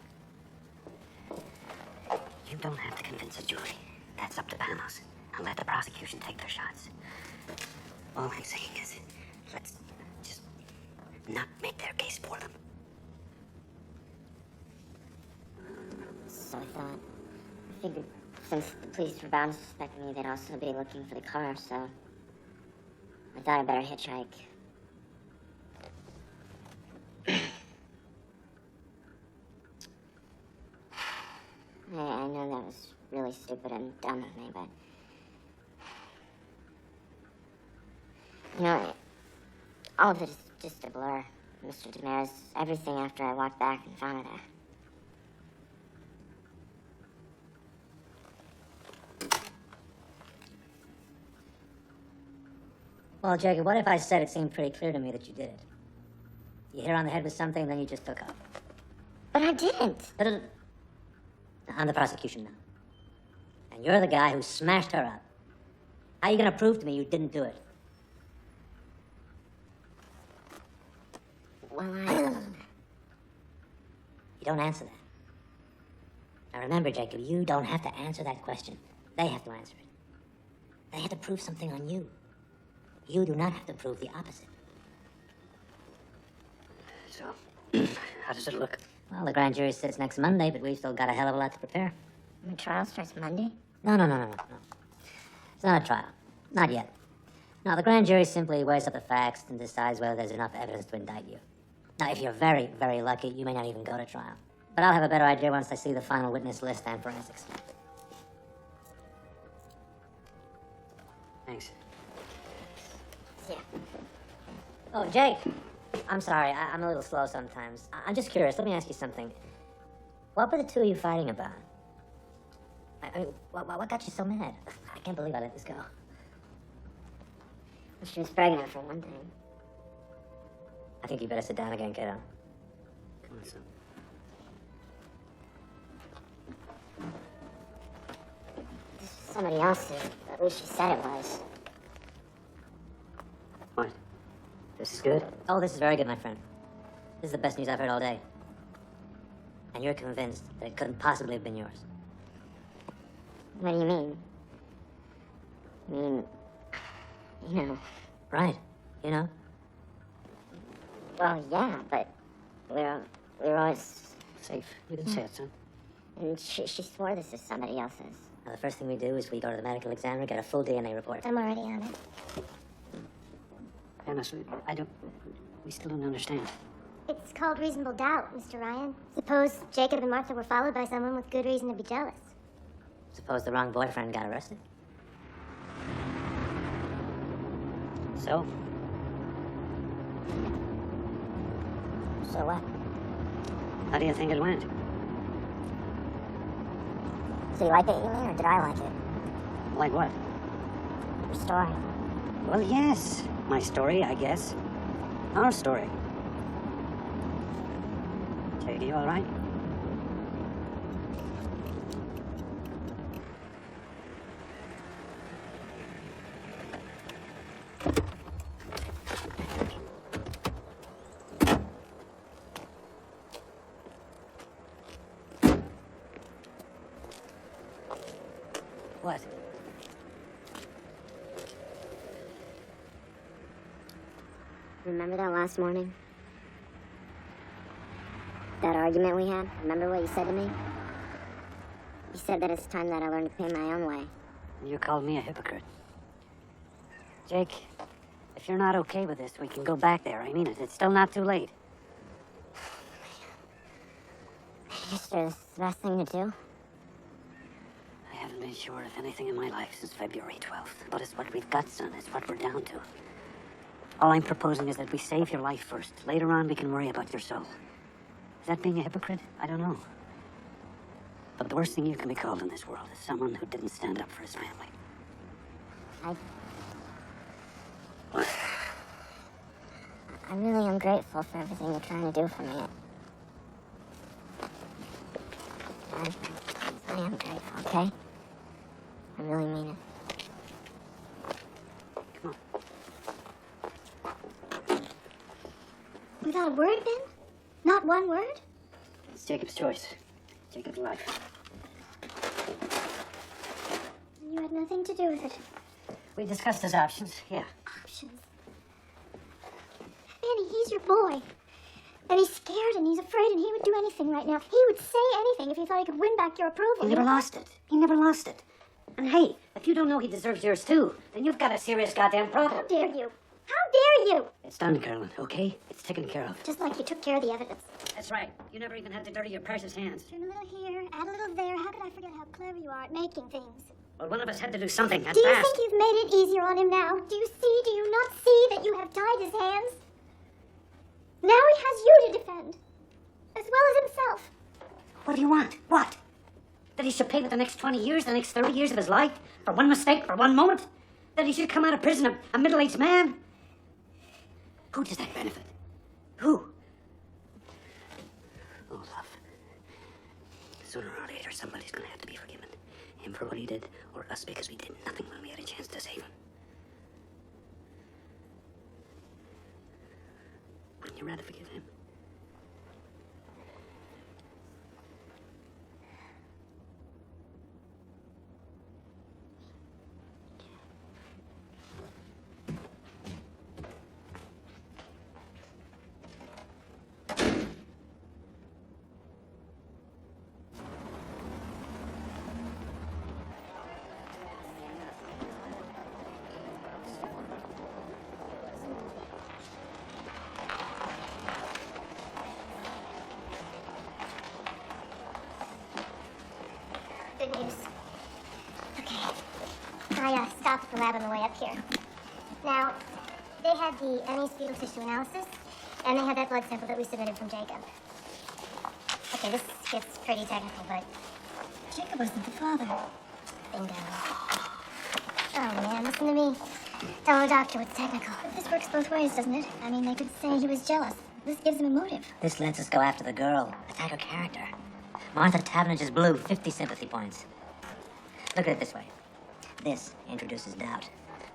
Speaker 4: You don't have to convince a jury. That's up to Panos. And let the prosecution take their shots. All I'm saying is, let's just not make their case for them.
Speaker 2: So I figured since the police were bound to suspect me, they'd also be looking for the car, so I thought I'd better hitchhike. I know that was really stupid and dumb of me, but... You know, all of it is just a blur, Mr. Damaris. Everything after I walked back and found her there.
Speaker 7: Well, Jacob, what if I said it seemed pretty clear to me that you did it? You hit her on the head with something, then you just took off.
Speaker 2: But I didn't.
Speaker 7: I'm the prosecution now. And you're the guy who smashed her up. How are you gonna prove to me you didn't do it?
Speaker 2: Well,
Speaker 7: You don't answer that. Now remember, Jacob, you don't have to answer that question. They have to answer it. They have to prove something on you. You do not have to prove the opposite.
Speaker 4: So, how does it look?
Speaker 7: Well, the grand jury sits next Monday, but we've still got a hell of a lot to prepare.
Speaker 2: My trial starts Monday?
Speaker 7: No. It's not a trial. Not yet. No, the grand jury simply weighs up the facts and decides whether there's enough evidence to indict you. Now, if you're very, very lucky, you may not even go to trial. But I'll have a better idea once I see the final witness list and forensics.
Speaker 4: Thanks.
Speaker 2: Yeah.
Speaker 7: Oh, Jake. I'm sorry. I'm a little slow sometimes. I'm just curious. Let me ask you something. What were the two of you fighting about? I mean, what got you so mad? I can't believe I let this go.
Speaker 2: Well, she was pregnant for one thing.
Speaker 7: I think you better sit down again, kiddo.
Speaker 4: Come on, son.
Speaker 2: This was somebody else's. At least she said it was.
Speaker 4: What? This is good?
Speaker 7: Oh, this is very good, my friend. This is the best news I've heard all day. And you're convinced that it couldn't possibly have been yours.
Speaker 2: What do you mean? I mean, you know.
Speaker 7: Right. You know?
Speaker 2: Well, yeah, but we're always...
Speaker 4: Safe. You didn't say it, son.
Speaker 2: And she swore this is somebody else's.
Speaker 7: Now, the first thing we do is we go to the medical examiner, get a full DNA report.
Speaker 1: I'm already on it.
Speaker 4: Honestly, we still don't understand.
Speaker 1: It's called reasonable doubt, Mr. Ryan. Suppose Jacob and Martha were followed by someone with good reason to be jealous.
Speaker 7: Suppose the wrong boyfriend got arrested.
Speaker 4: So?
Speaker 2: So what?
Speaker 4: How do you think it went?
Speaker 2: So you like it, you mean, or did I like it?
Speaker 4: Like what?
Speaker 2: Your story.
Speaker 4: Well, yes. My story, I guess. Our story. Jake, you all right? What?
Speaker 2: Remember that last morning? That argument we had? Remember what you said to me? You said that it's time that I learned to pay my own way.
Speaker 4: You called me a hypocrite. Jake, if you're not okay with this, we can go back there. I mean it. It's still not too late.
Speaker 2: You sure this is the best thing to do?
Speaker 4: I haven't been sure of anything in my life since February 12th. But it's what we've got, son. It's what we're down to. All I'm proposing is that we save your life first. Later on, we can worry about your soul. Is that being a hypocrite? I don't know. But the worst thing you can be called in this world is someone who didn't stand up for his family.
Speaker 2: I'm really ungrateful for everything you're trying to do for me. I am grateful, okay? I really mean it.
Speaker 4: Come on.
Speaker 1: Without a word, Ben? Not one word?
Speaker 4: It's Jacob's choice. Jacob's life.
Speaker 1: You had nothing to do with it.
Speaker 4: We discussed his options, yeah.
Speaker 1: Options. Benny, he's your boy. And he's scared and he's afraid and he would do anything right now. He would say anything if he thought he could win back your approval.
Speaker 4: He never lost it. He never lost it. And hey, if you don't know he deserves yours too, then you've got a serious goddamn problem.
Speaker 1: How dare you? How dare you?
Speaker 4: It's done, Carolyn, okay? It's taken care of.
Speaker 1: Just like you took care of the evidence.
Speaker 4: That's right. You never even had to dirty your precious hands.
Speaker 1: Turn a little here, add a little there. How could I forget how clever you are at making things?
Speaker 4: Well, one of us had to do something, and
Speaker 1: Do you
Speaker 4: fast.
Speaker 1: think you've made it easier on him now? Do you not see that you have tied his hands? Now he has you to defend, as well as himself.
Speaker 4: What do you want? What? That he should pay with the next 20 years, the next 30 years of his life? For one mistake, for one moment? That he should come out of prison a middle-aged man? Who does that benefit? Who? Oh, love. Sooner or later, somebody's gonna have to be forgiven. Him for what he did, or us because we did nothing when we had a chance to save him. Wouldn't you rather forgive him?
Speaker 1: Good news. Okay. I stopped at the lab on the way up here. Now, they had the Emmy's fetal tissue analysis, and they had that blood sample that we submitted from Jacob. Okay, this gets pretty technical, but Jacob wasn't the father. Bingo. Oh, man, listen to me. Tell the doctor it's technical. This works both ways, doesn't it? I mean, they could say he was jealous. This gives him a motive.
Speaker 7: This lets us go after the girl, attack her character. Martha Tavener just blew 50 sympathy points. Look at it this way. This introduces doubt.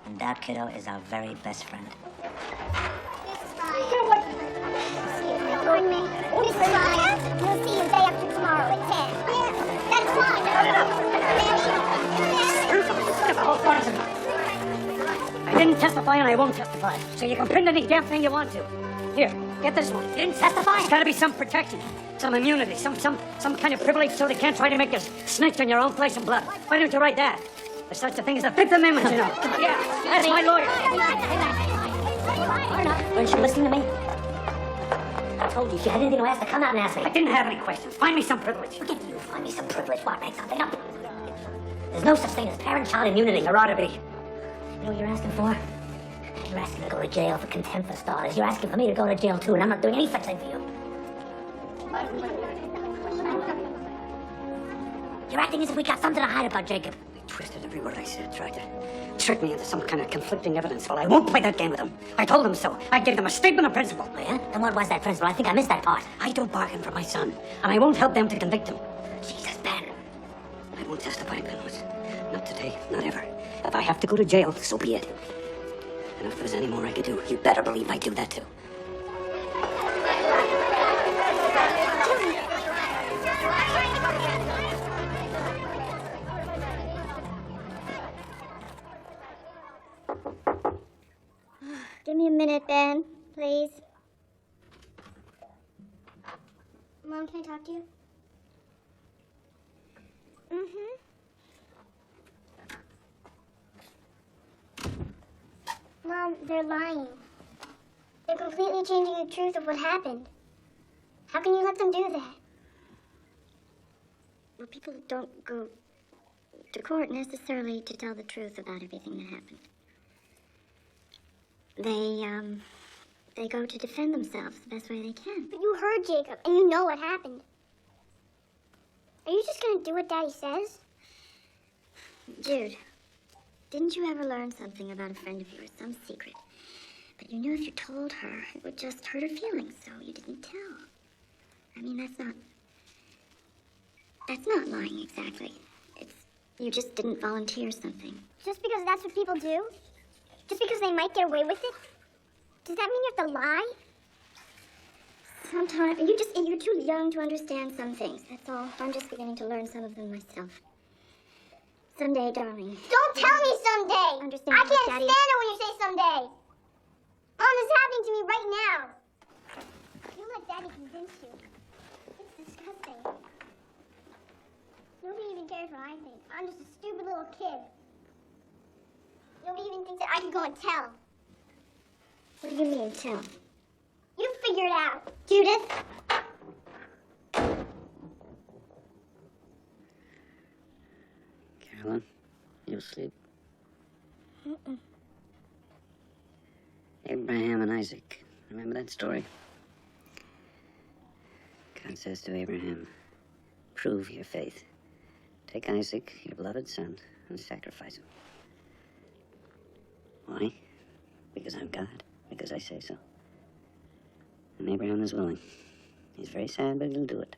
Speaker 7: And doubt, kiddo, is our very best friend.
Speaker 1: Mrs. Ryan. Join me. Mrs. Ryan. We'll see you the day after tomorrow at 10. That's fine.
Speaker 4: I didn't testify and I won't testify. So you can print any damn thing you want to. Here,
Speaker 8: Get this one. You didn't testify? There's gotta be some protection. Some immunity. Some kind of privilege so they can't try to make you snitch on your own flesh and blood. Why don't you write that? There's such a thing as the Fifth Amendment, you know. Yeah, that's my lawyer.
Speaker 7: Weren't you listening to me? I told you, if you had anything to ask, to come out and ask me.
Speaker 8: I didn't have any questions. Find me some privilege.
Speaker 7: Forget you, find me some privilege. What, make something up? There's no such thing as parent-child immunity.
Speaker 8: There ought to be.
Speaker 7: You know what you're asking for? You're asking to go to jail for contempt for starters. You're asking for me to go to jail too, and I'm not doing any such thing for you. You're acting as if we got something to hide about Jacob.
Speaker 8: They twisted every word I said, tried to trick me into some kind of conflicting evidence. Well, I won't play that game with them. I told them so. I gave them a statement of principle.
Speaker 7: Oh, yeah? And what was that principle? I think I missed that part.
Speaker 8: I don't bargain for my son, and I won't help them to convict him.
Speaker 7: Jesus, Ben.
Speaker 8: I won't testify, Penrose. Not today, not ever. If I have to go to jail, so be it. And if there's any more I could do, you better believe I'd do that too.
Speaker 1: Give me a minute, Ben, please. Mom, can I talk to you? Mom, they're lying. They're completely changing the truth of what happened. How can you let them do that? Well, people don't go to court necessarily to tell the truth about everything that happened. They go to defend themselves the best way they can. But you heard Jacob, and you know what happened. Are you just gonna do what Daddy says? Jude, didn't you ever learn something about a friend of yours, some secret? But you knew if you told her, it would just hurt her feelings, so you didn't tell. I mean, that's not lying exactly. It's, you just didn't volunteer something. Just because that's what people do? Just because they might get away with it? Does that mean you have to lie? Sometimes, you're too young to understand some things, that's all. I'm just beginning to learn some of them myself. Someday, darling. Don't tell me someday! Understand I can't stand it when you say someday! Mom, this is happening to me right now! You let Daddy convince you. It's disgusting. Nobody even cares what I think. I'm just a stupid little kid. Nobody even thinks that I can go and tell. What do you mean, tell? You figure it out. Judith?
Speaker 4: Carolyn, you asleep? Abraham and Isaac. Remember that story? God says to Abraham, prove your faith. Take Isaac, your beloved son, and sacrifice him. Why? Because I'm God. Because I say so. And Abraham is willing. He's very sad, but he'll do it.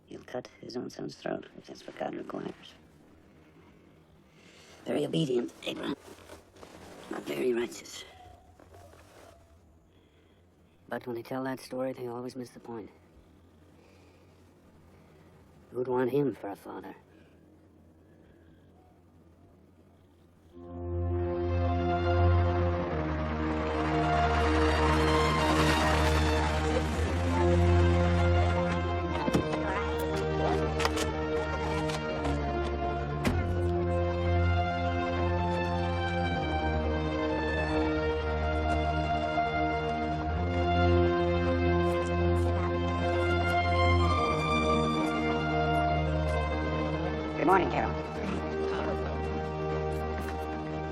Speaker 4: He'll cut his own son's throat, if that's what God requires. Very obedient, Abraham. Not very righteous. But when they tell that story, they always miss the point. Who'd want him for a father? Good morning, Carol.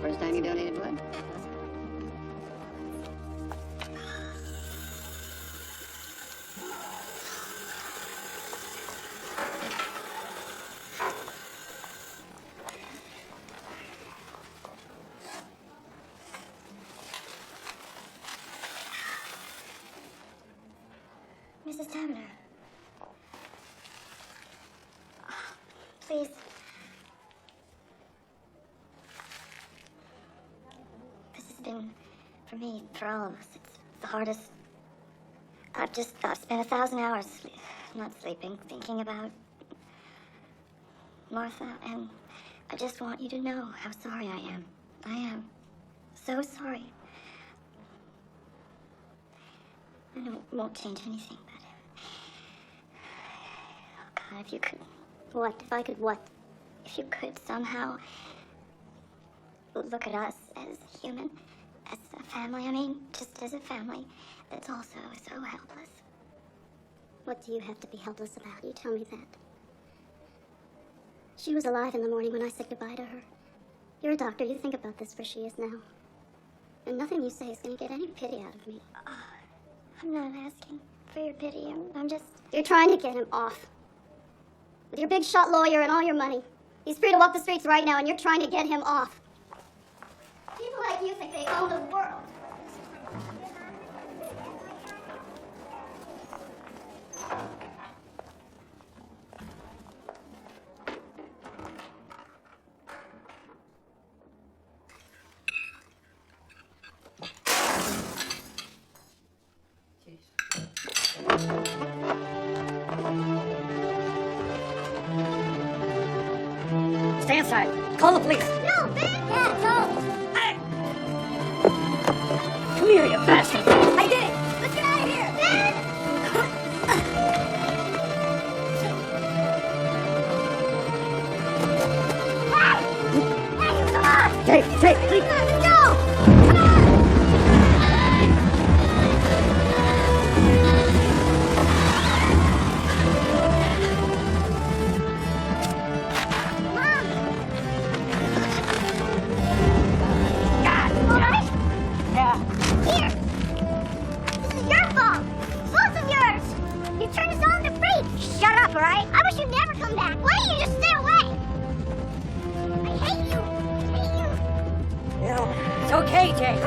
Speaker 4: First time you donated blood?
Speaker 1: Mrs. Taverner. Please. This has been, for me, for all of us, it's the hardest. I've spent 1,000 hours not sleeping, thinking about Martha, and I just want you to know how sorry I am. I am so sorry. won't change anything, but... Oh, God, if you could... What? If I could what? If you could somehow look at us as human, as a family, I mean, just as a family that's also so helpless. What do you have to be helpless about? You tell me that. She was alive in the morning when I said goodbye to her. You're a doctor. You think about this where she is now. And nothing you say is going to get any pity out of me. I'm not asking for your pity. I'm just... You're trying to get him off. With your big shot lawyer and all your money. He's free to walk the streets right now, and you're trying to get him off. People like you think they own the world.
Speaker 8: Stay inside. Call the police.
Speaker 1: No, Ben! Yeah, no!
Speaker 8: Come here, you bastard.
Speaker 1: I did it! Let's get out of here! Ben! Hey, come on!
Speaker 8: Jake, please.
Speaker 1: Come on, let's go! Come on! Mom! All right?
Speaker 8: Yeah.
Speaker 1: Here! This is your fault! Both of yours! You turned us all into freaks! Shut up, alright? I wish you'd never come back! Why don't you just stay away? I hate you! I hate you!
Speaker 8: It's okay, Jake.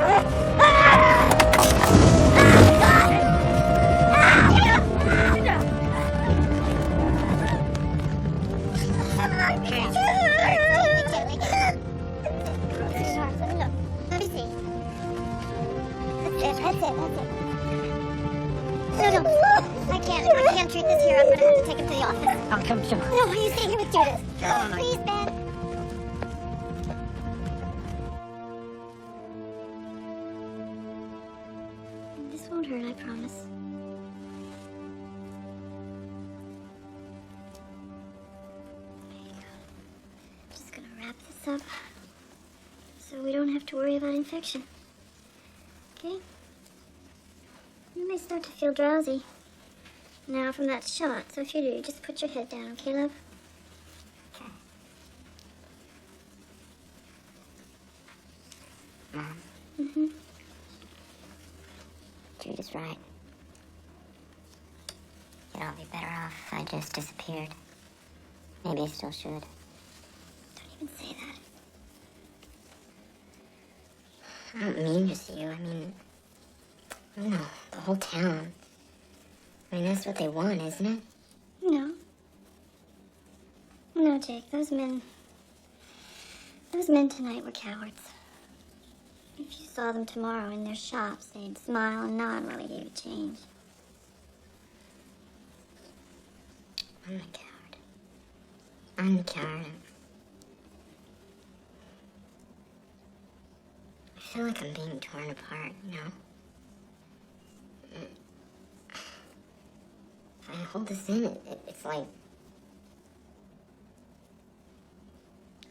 Speaker 1: Let me see. That's it. No. I can't treat this here. I'm gonna have to take him to the office.
Speaker 8: I'll come soon.
Speaker 1: No, you stay here with Judith. Oh, please, Ben. This won't hurt, I promise. There you go. Just gonna wrap this up so we don't have to worry about infection. Okay? You may start to feel drowsy now from that shot, so if you do, just put your head down, okay, love?
Speaker 2: Okay. Mom,
Speaker 1: Mm-hmm.
Speaker 2: Jude is right. You'd all be better off if I just disappeared. Maybe I still should.
Speaker 1: Don't even say that.
Speaker 2: I don't mean just you. I mean, the whole town. I mean, that's what they want, isn't it?
Speaker 1: No. No, Jake, those men tonight were cowards. If you saw them tomorrow in their shops, they'd smile and nod while they gave you change.
Speaker 2: I'm a coward. I'm the coward. I feel like I'm being torn apart, you know? If I hold this in, it's like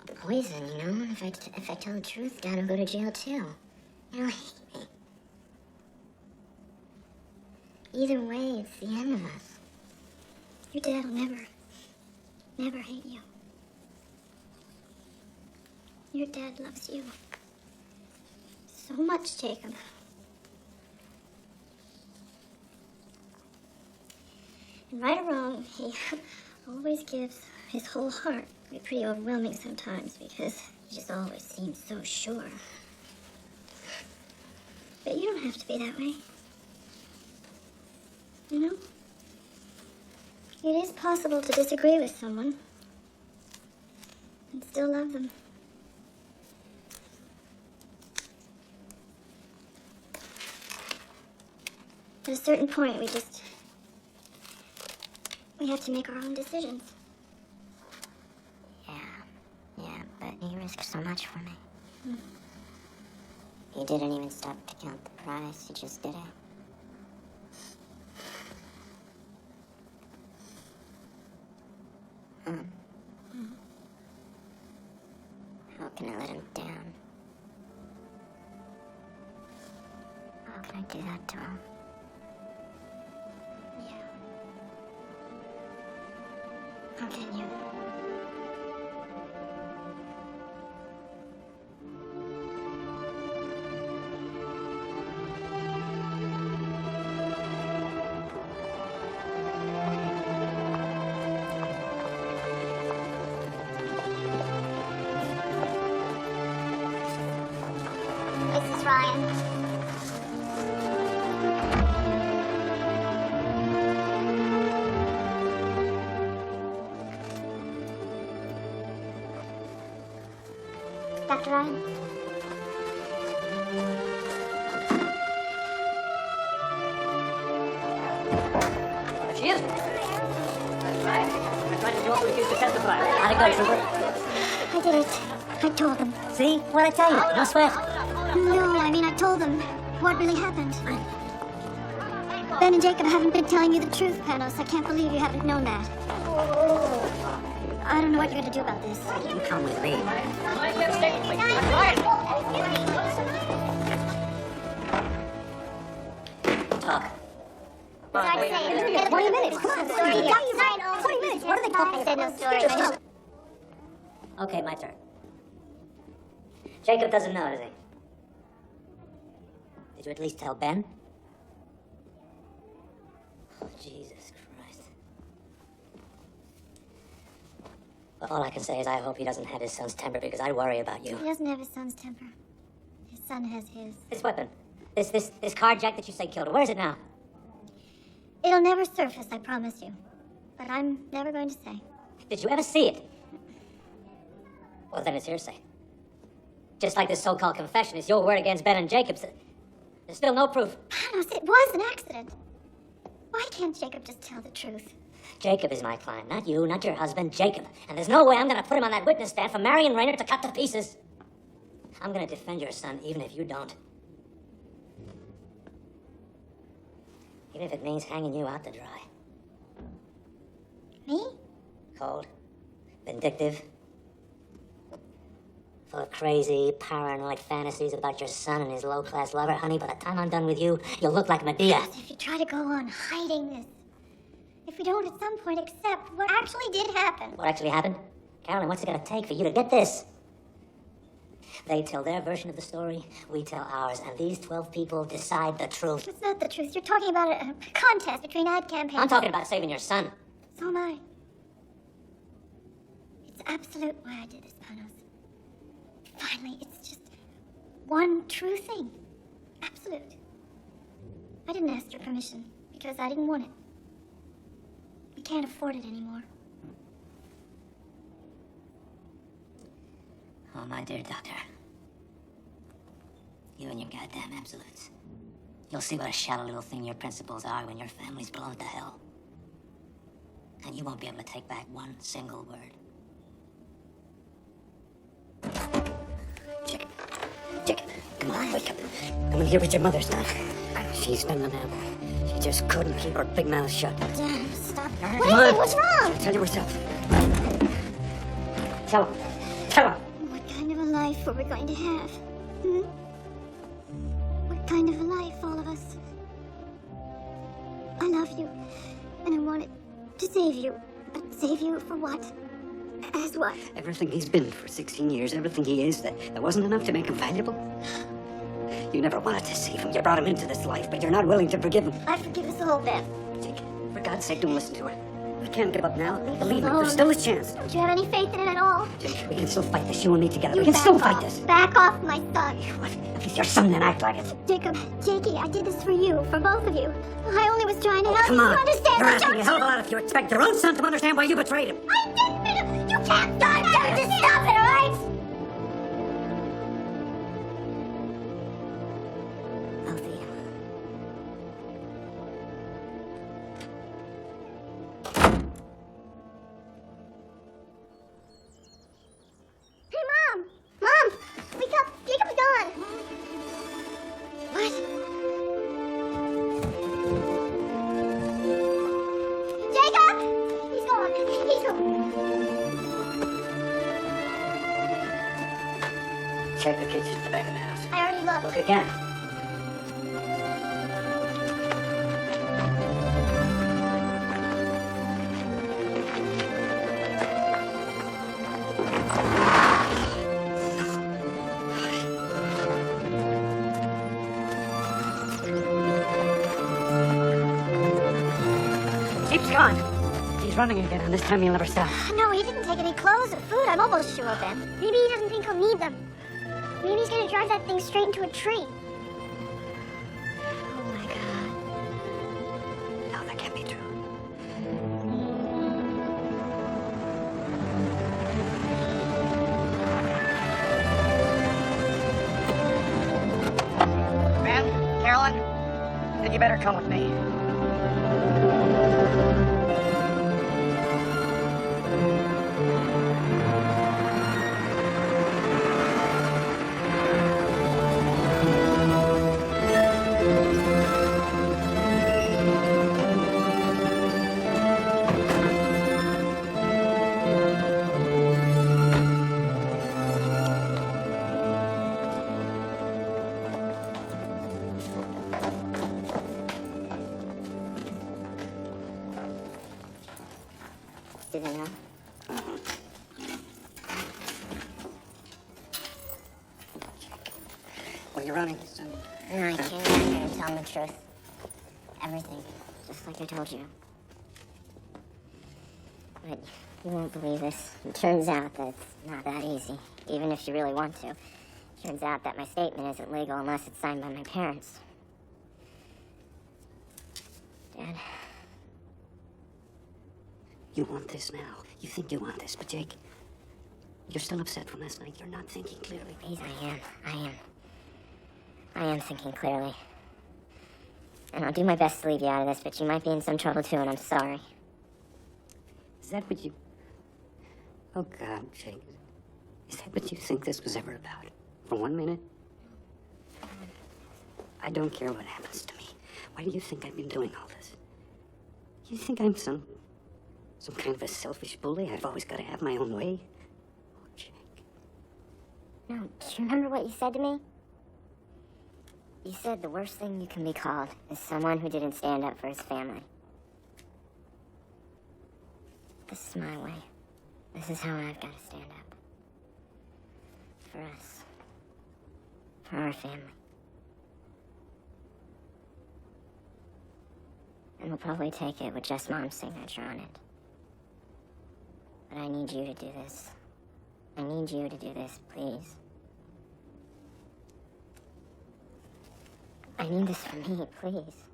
Speaker 2: a poison, you know? If I tell the truth, Dad will go to jail too. He'll hate me. Either way, it's the end of us.
Speaker 1: Your dad will never hate you. Your dad loves you so much, Jacob. And right or wrong, he always gives his whole heart. It can be pretty overwhelming sometimes because he just always seems so sure. But you don't have to be that way. You know? It is possible to disagree with someone and still love them. At a certain point, we have to make our own decisions.
Speaker 2: Yeah, but he risked so much for me. He didn't even stop to count the price, he just did it. can I let him down? How can I do that to him?
Speaker 1: Yeah. How can you? Mrs. Ryan. Dr. Ryan?
Speaker 8: She is. That's right. I'm trying to do what we used to testify. How'd it go, Trooper?
Speaker 1: I did it. I told them.
Speaker 7: See? What'd I tell you? No sweat.
Speaker 1: No, I mean, I told them what really happened. Ben and Jacob haven't been telling you the truth, Panos. I can't believe you haven't known that. I don't know what you're going to do about this.
Speaker 7: You come with me. Talk.
Speaker 1: 20 minutes. Come on. 20 minutes. What are they talking? I said no story.
Speaker 7: Okay, my turn. Jacob doesn't know, does he? Did you at least tell Ben? Oh, Jesus Christ. Well, all I can say is I hope he doesn't have his son's temper, because I worry about you.
Speaker 1: He doesn't have his son's temper. His son has his.
Speaker 7: This weapon. This carjack that you say killed her. Where is it now?
Speaker 1: It'll never surface, I promise you. But I'm never going to say.
Speaker 7: Did you ever see it? Well, then it's hearsay. Just like this so-called confession is your word against Ben and Jacob's. There's still no proof.
Speaker 1: Panos, it was an accident. Why can't Jacob just tell the truth?
Speaker 7: Jacob is my client, not you, not your husband, Jacob. And there's no way I'm gonna put him on that witness stand for Marion Rayner to cut to pieces. I'm gonna defend your son, even if you don't. Even if it means hanging you out to dry.
Speaker 1: Me?
Speaker 7: Cold, vindictive, full of crazy, paranoid fantasies about your son and his low-class lover. Honey, by the time I'm done with you, you'll look like Medea.
Speaker 1: If you try to go on hiding this, if we don't at some point accept what actually did happen.
Speaker 7: What actually happened? Carolyn, what's it gonna take for you to get this? They tell their version of the story, we tell ours, and these 12 people decide the truth.
Speaker 1: It's not the truth. You're talking about a contest between ad campaigns.
Speaker 7: I'm talking about saving your son.
Speaker 1: So am I. It's absolute why I did this, Panos. Finally, it's just one true thing. Absolute. I didn't ask your permission because I didn't want it. We can't afford it anymore.
Speaker 7: Oh, my dear doctor. You and your goddamn absolutes. You'll see what a shallow little thing your principles are when your family's blown to hell. And you won't be able to take back one single word.
Speaker 4: Jacob, come on, wake up. Come in here with your mother's now. She's done the now. She just couldn't keep her big mouth shut.
Speaker 1: Dad, stop.
Speaker 4: Come
Speaker 1: What is
Speaker 4: on.
Speaker 1: it? What's wrong?
Speaker 4: Tell you herself.
Speaker 7: Tell him. Tell him.
Speaker 1: What kind of a life are we going to have? Hmm? What kind of a life, all of us? I love you, and I wanted to save you. But save you for what? As what?
Speaker 4: Everything he's been for 16 years, everything he is, that wasn't enough to make him valuable. You never wanted to save him. You brought him into this life, but you're not willing to forgive him.
Speaker 1: I forgive us all, Beth.
Speaker 4: Jake, for God's sake, don't listen to her. We can't give up now.
Speaker 1: Leave us
Speaker 4: Believe me,
Speaker 1: alone.
Speaker 4: there's still a chance.
Speaker 1: Don't you have any faith in it at all?
Speaker 4: Jake, we can still fight this, you and me together.
Speaker 1: You
Speaker 4: We can
Speaker 1: back
Speaker 4: still
Speaker 1: off.
Speaker 4: fight this.
Speaker 1: Back off, my son.
Speaker 4: What? At least your son then act like it.
Speaker 1: Jacob, Jakey, I did this for you, for both of you. I only was trying to help
Speaker 4: Come
Speaker 1: you
Speaker 4: on.
Speaker 1: understand.
Speaker 4: You're
Speaker 1: but
Speaker 4: asking a
Speaker 1: don't
Speaker 4: hell of a lot if you expect your own son to understand why you betrayed him.
Speaker 1: I didn't. You can't stop it. Just stop it, all right?
Speaker 7: Alfie.
Speaker 1: Hey, Mom! Mom! Wake up! Jacob's gone! What? Jacob! He's gone. He's gone.
Speaker 4: kitchen at the back of the house.
Speaker 1: I already looked.
Speaker 7: Look again.
Speaker 8: Keeps going. He's running again, and this time he'll never stop.
Speaker 1: No, he didn't take any clothes or food. I'm almost sure of him. Maybe he doesn't think he'll need them. Maybe he's gonna drive that thing straight into a tree. Oh my god.
Speaker 4: No, that can't be true. Ben, Carolyn, then you better come with me.
Speaker 2: Do they know?
Speaker 4: Well, you're running, son.
Speaker 2: No, I came down here and tell them the truth. Everything. Just like I told you. But you won't believe this. It turns out that it's not that easy, even if you really want to. Turns out that my statement isn't legal unless it's signed by my parents. Dad,
Speaker 4: You want this now. You think you want this, but Jake, you're still upset from last night. You're not thinking clearly.
Speaker 2: please, I am thinking clearly. And I'll do my best to leave you out of this, but you might be in some trouble too, and I'm sorry.
Speaker 4: Is that what you... Oh, God, Jake. Is that what you think this was ever about? For 1 minute? I don't care what happens to me. Why do you think I've been doing all this? You think I'm some kind of a selfish bully? I've always got to have my own way? Oh, Jake.
Speaker 2: No, do you remember what you said to me? You said the worst thing you can be called is someone who didn't stand up for his family. This is my way. This is how I've got to stand up. For us. For our family. And we'll probably take it with just Mom's signature on it. But I need you to do this. I need you to do this, please. I need this for me, please.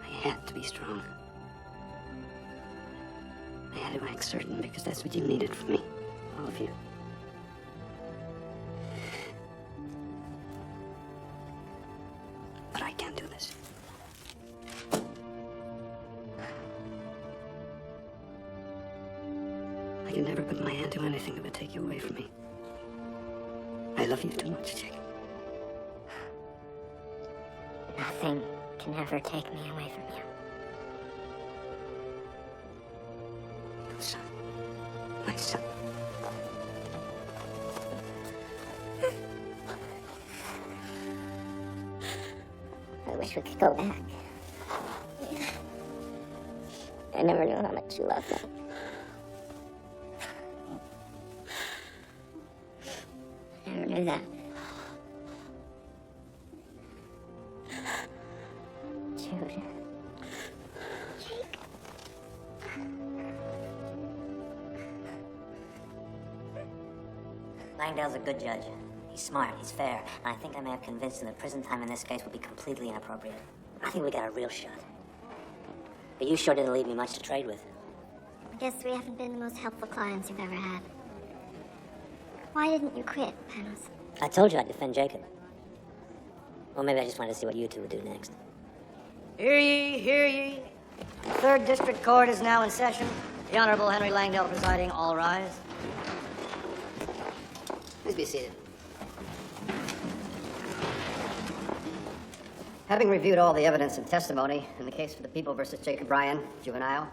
Speaker 4: I had to be strong. I had to act certain because that's what you needed from me. All of you. But I can't do this. I can never put my hand to anything that would take you away from me. I love you too much, Jake.
Speaker 2: Nothing can ever take me away from you.
Speaker 4: Son. My son.
Speaker 2: I wish we could go back. I never knew how much you loved me. I never knew that. Jude.
Speaker 7: Langdale's a good judge. He's smart, he's fair, and I think I may have convinced him that prison time in this case would be completely inappropriate. I think we got a real shot. But you sure didn't leave me much to trade with.
Speaker 1: I guess we haven't been the most helpful clients you've ever had. Why didn't you quit, Panos?
Speaker 7: I told you I'd defend Jacob. Or maybe I just wanted to see what you two would do next.
Speaker 6: Hear ye, hear ye. The Third District Court is now in session. The Honorable Henry Langdale presiding. All rise.
Speaker 9: Please be seated. Having reviewed all the evidence and testimony in the case for the People versus Jacob Ryan, juvenile,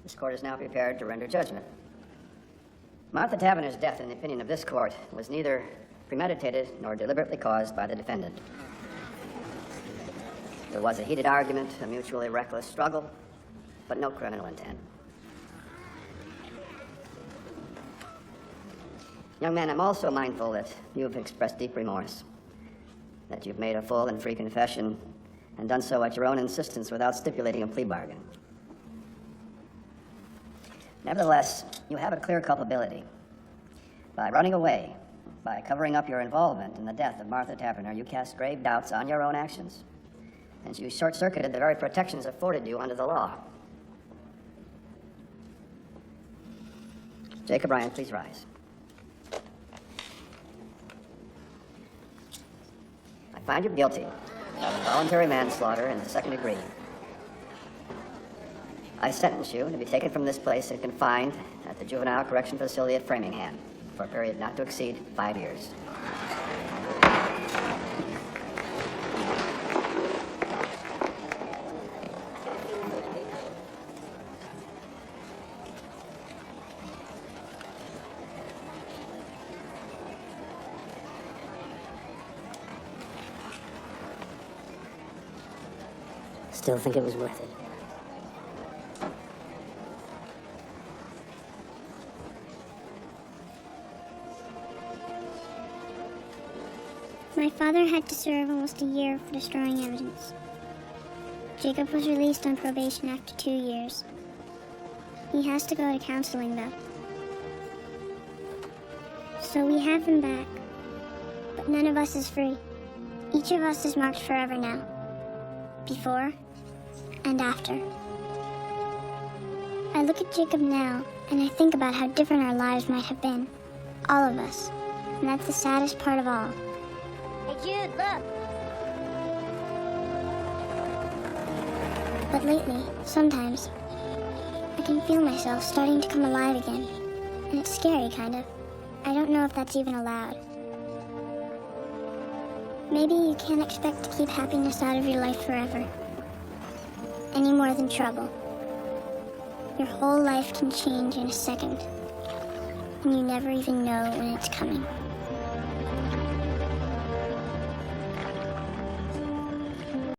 Speaker 9: this court is now prepared to render judgment. Martha Taverner's death, in the opinion of this court, was neither premeditated nor deliberately caused by the defendant. There was a heated argument, a mutually reckless struggle, but no criminal intent. Young man, I'm also mindful that you have expressed deep remorse, that you've made a full and free confession and done so at your own insistence without stipulating a plea bargain. Nevertheless, you have a clear culpability. By running away, by covering up your involvement in the death of Martha Taverner, you cast grave doubts on your own actions, and you short-circuited the very protections afforded you under the law. Jacob Ryan, please rise. I find you guilty of voluntary manslaughter in the second degree. I sentence you to be taken from this place and confined at the Juvenile Correction Facility at Framingham for a period not to exceed 5 years.
Speaker 7: Still think it was worth it.
Speaker 1: My father had to serve almost a year for destroying evidence. Jacob was released on probation after 2 years. He has to go to counseling, though. So we have him back, but none of us is free. Each of us is marked forever now. Before and after. I look at Jacob now, and I think about how different our lives might have been. All of us. And that's the saddest part of all.
Speaker 2: Hey, Jude, look.
Speaker 1: But lately, sometimes, I can feel myself starting to come alive again. And it's scary, kind of. I don't know if that's even allowed. Maybe you can't expect to keep happiness out of your life forever. Any more than trouble. Your whole life can change in a second. And you never even know when it's coming.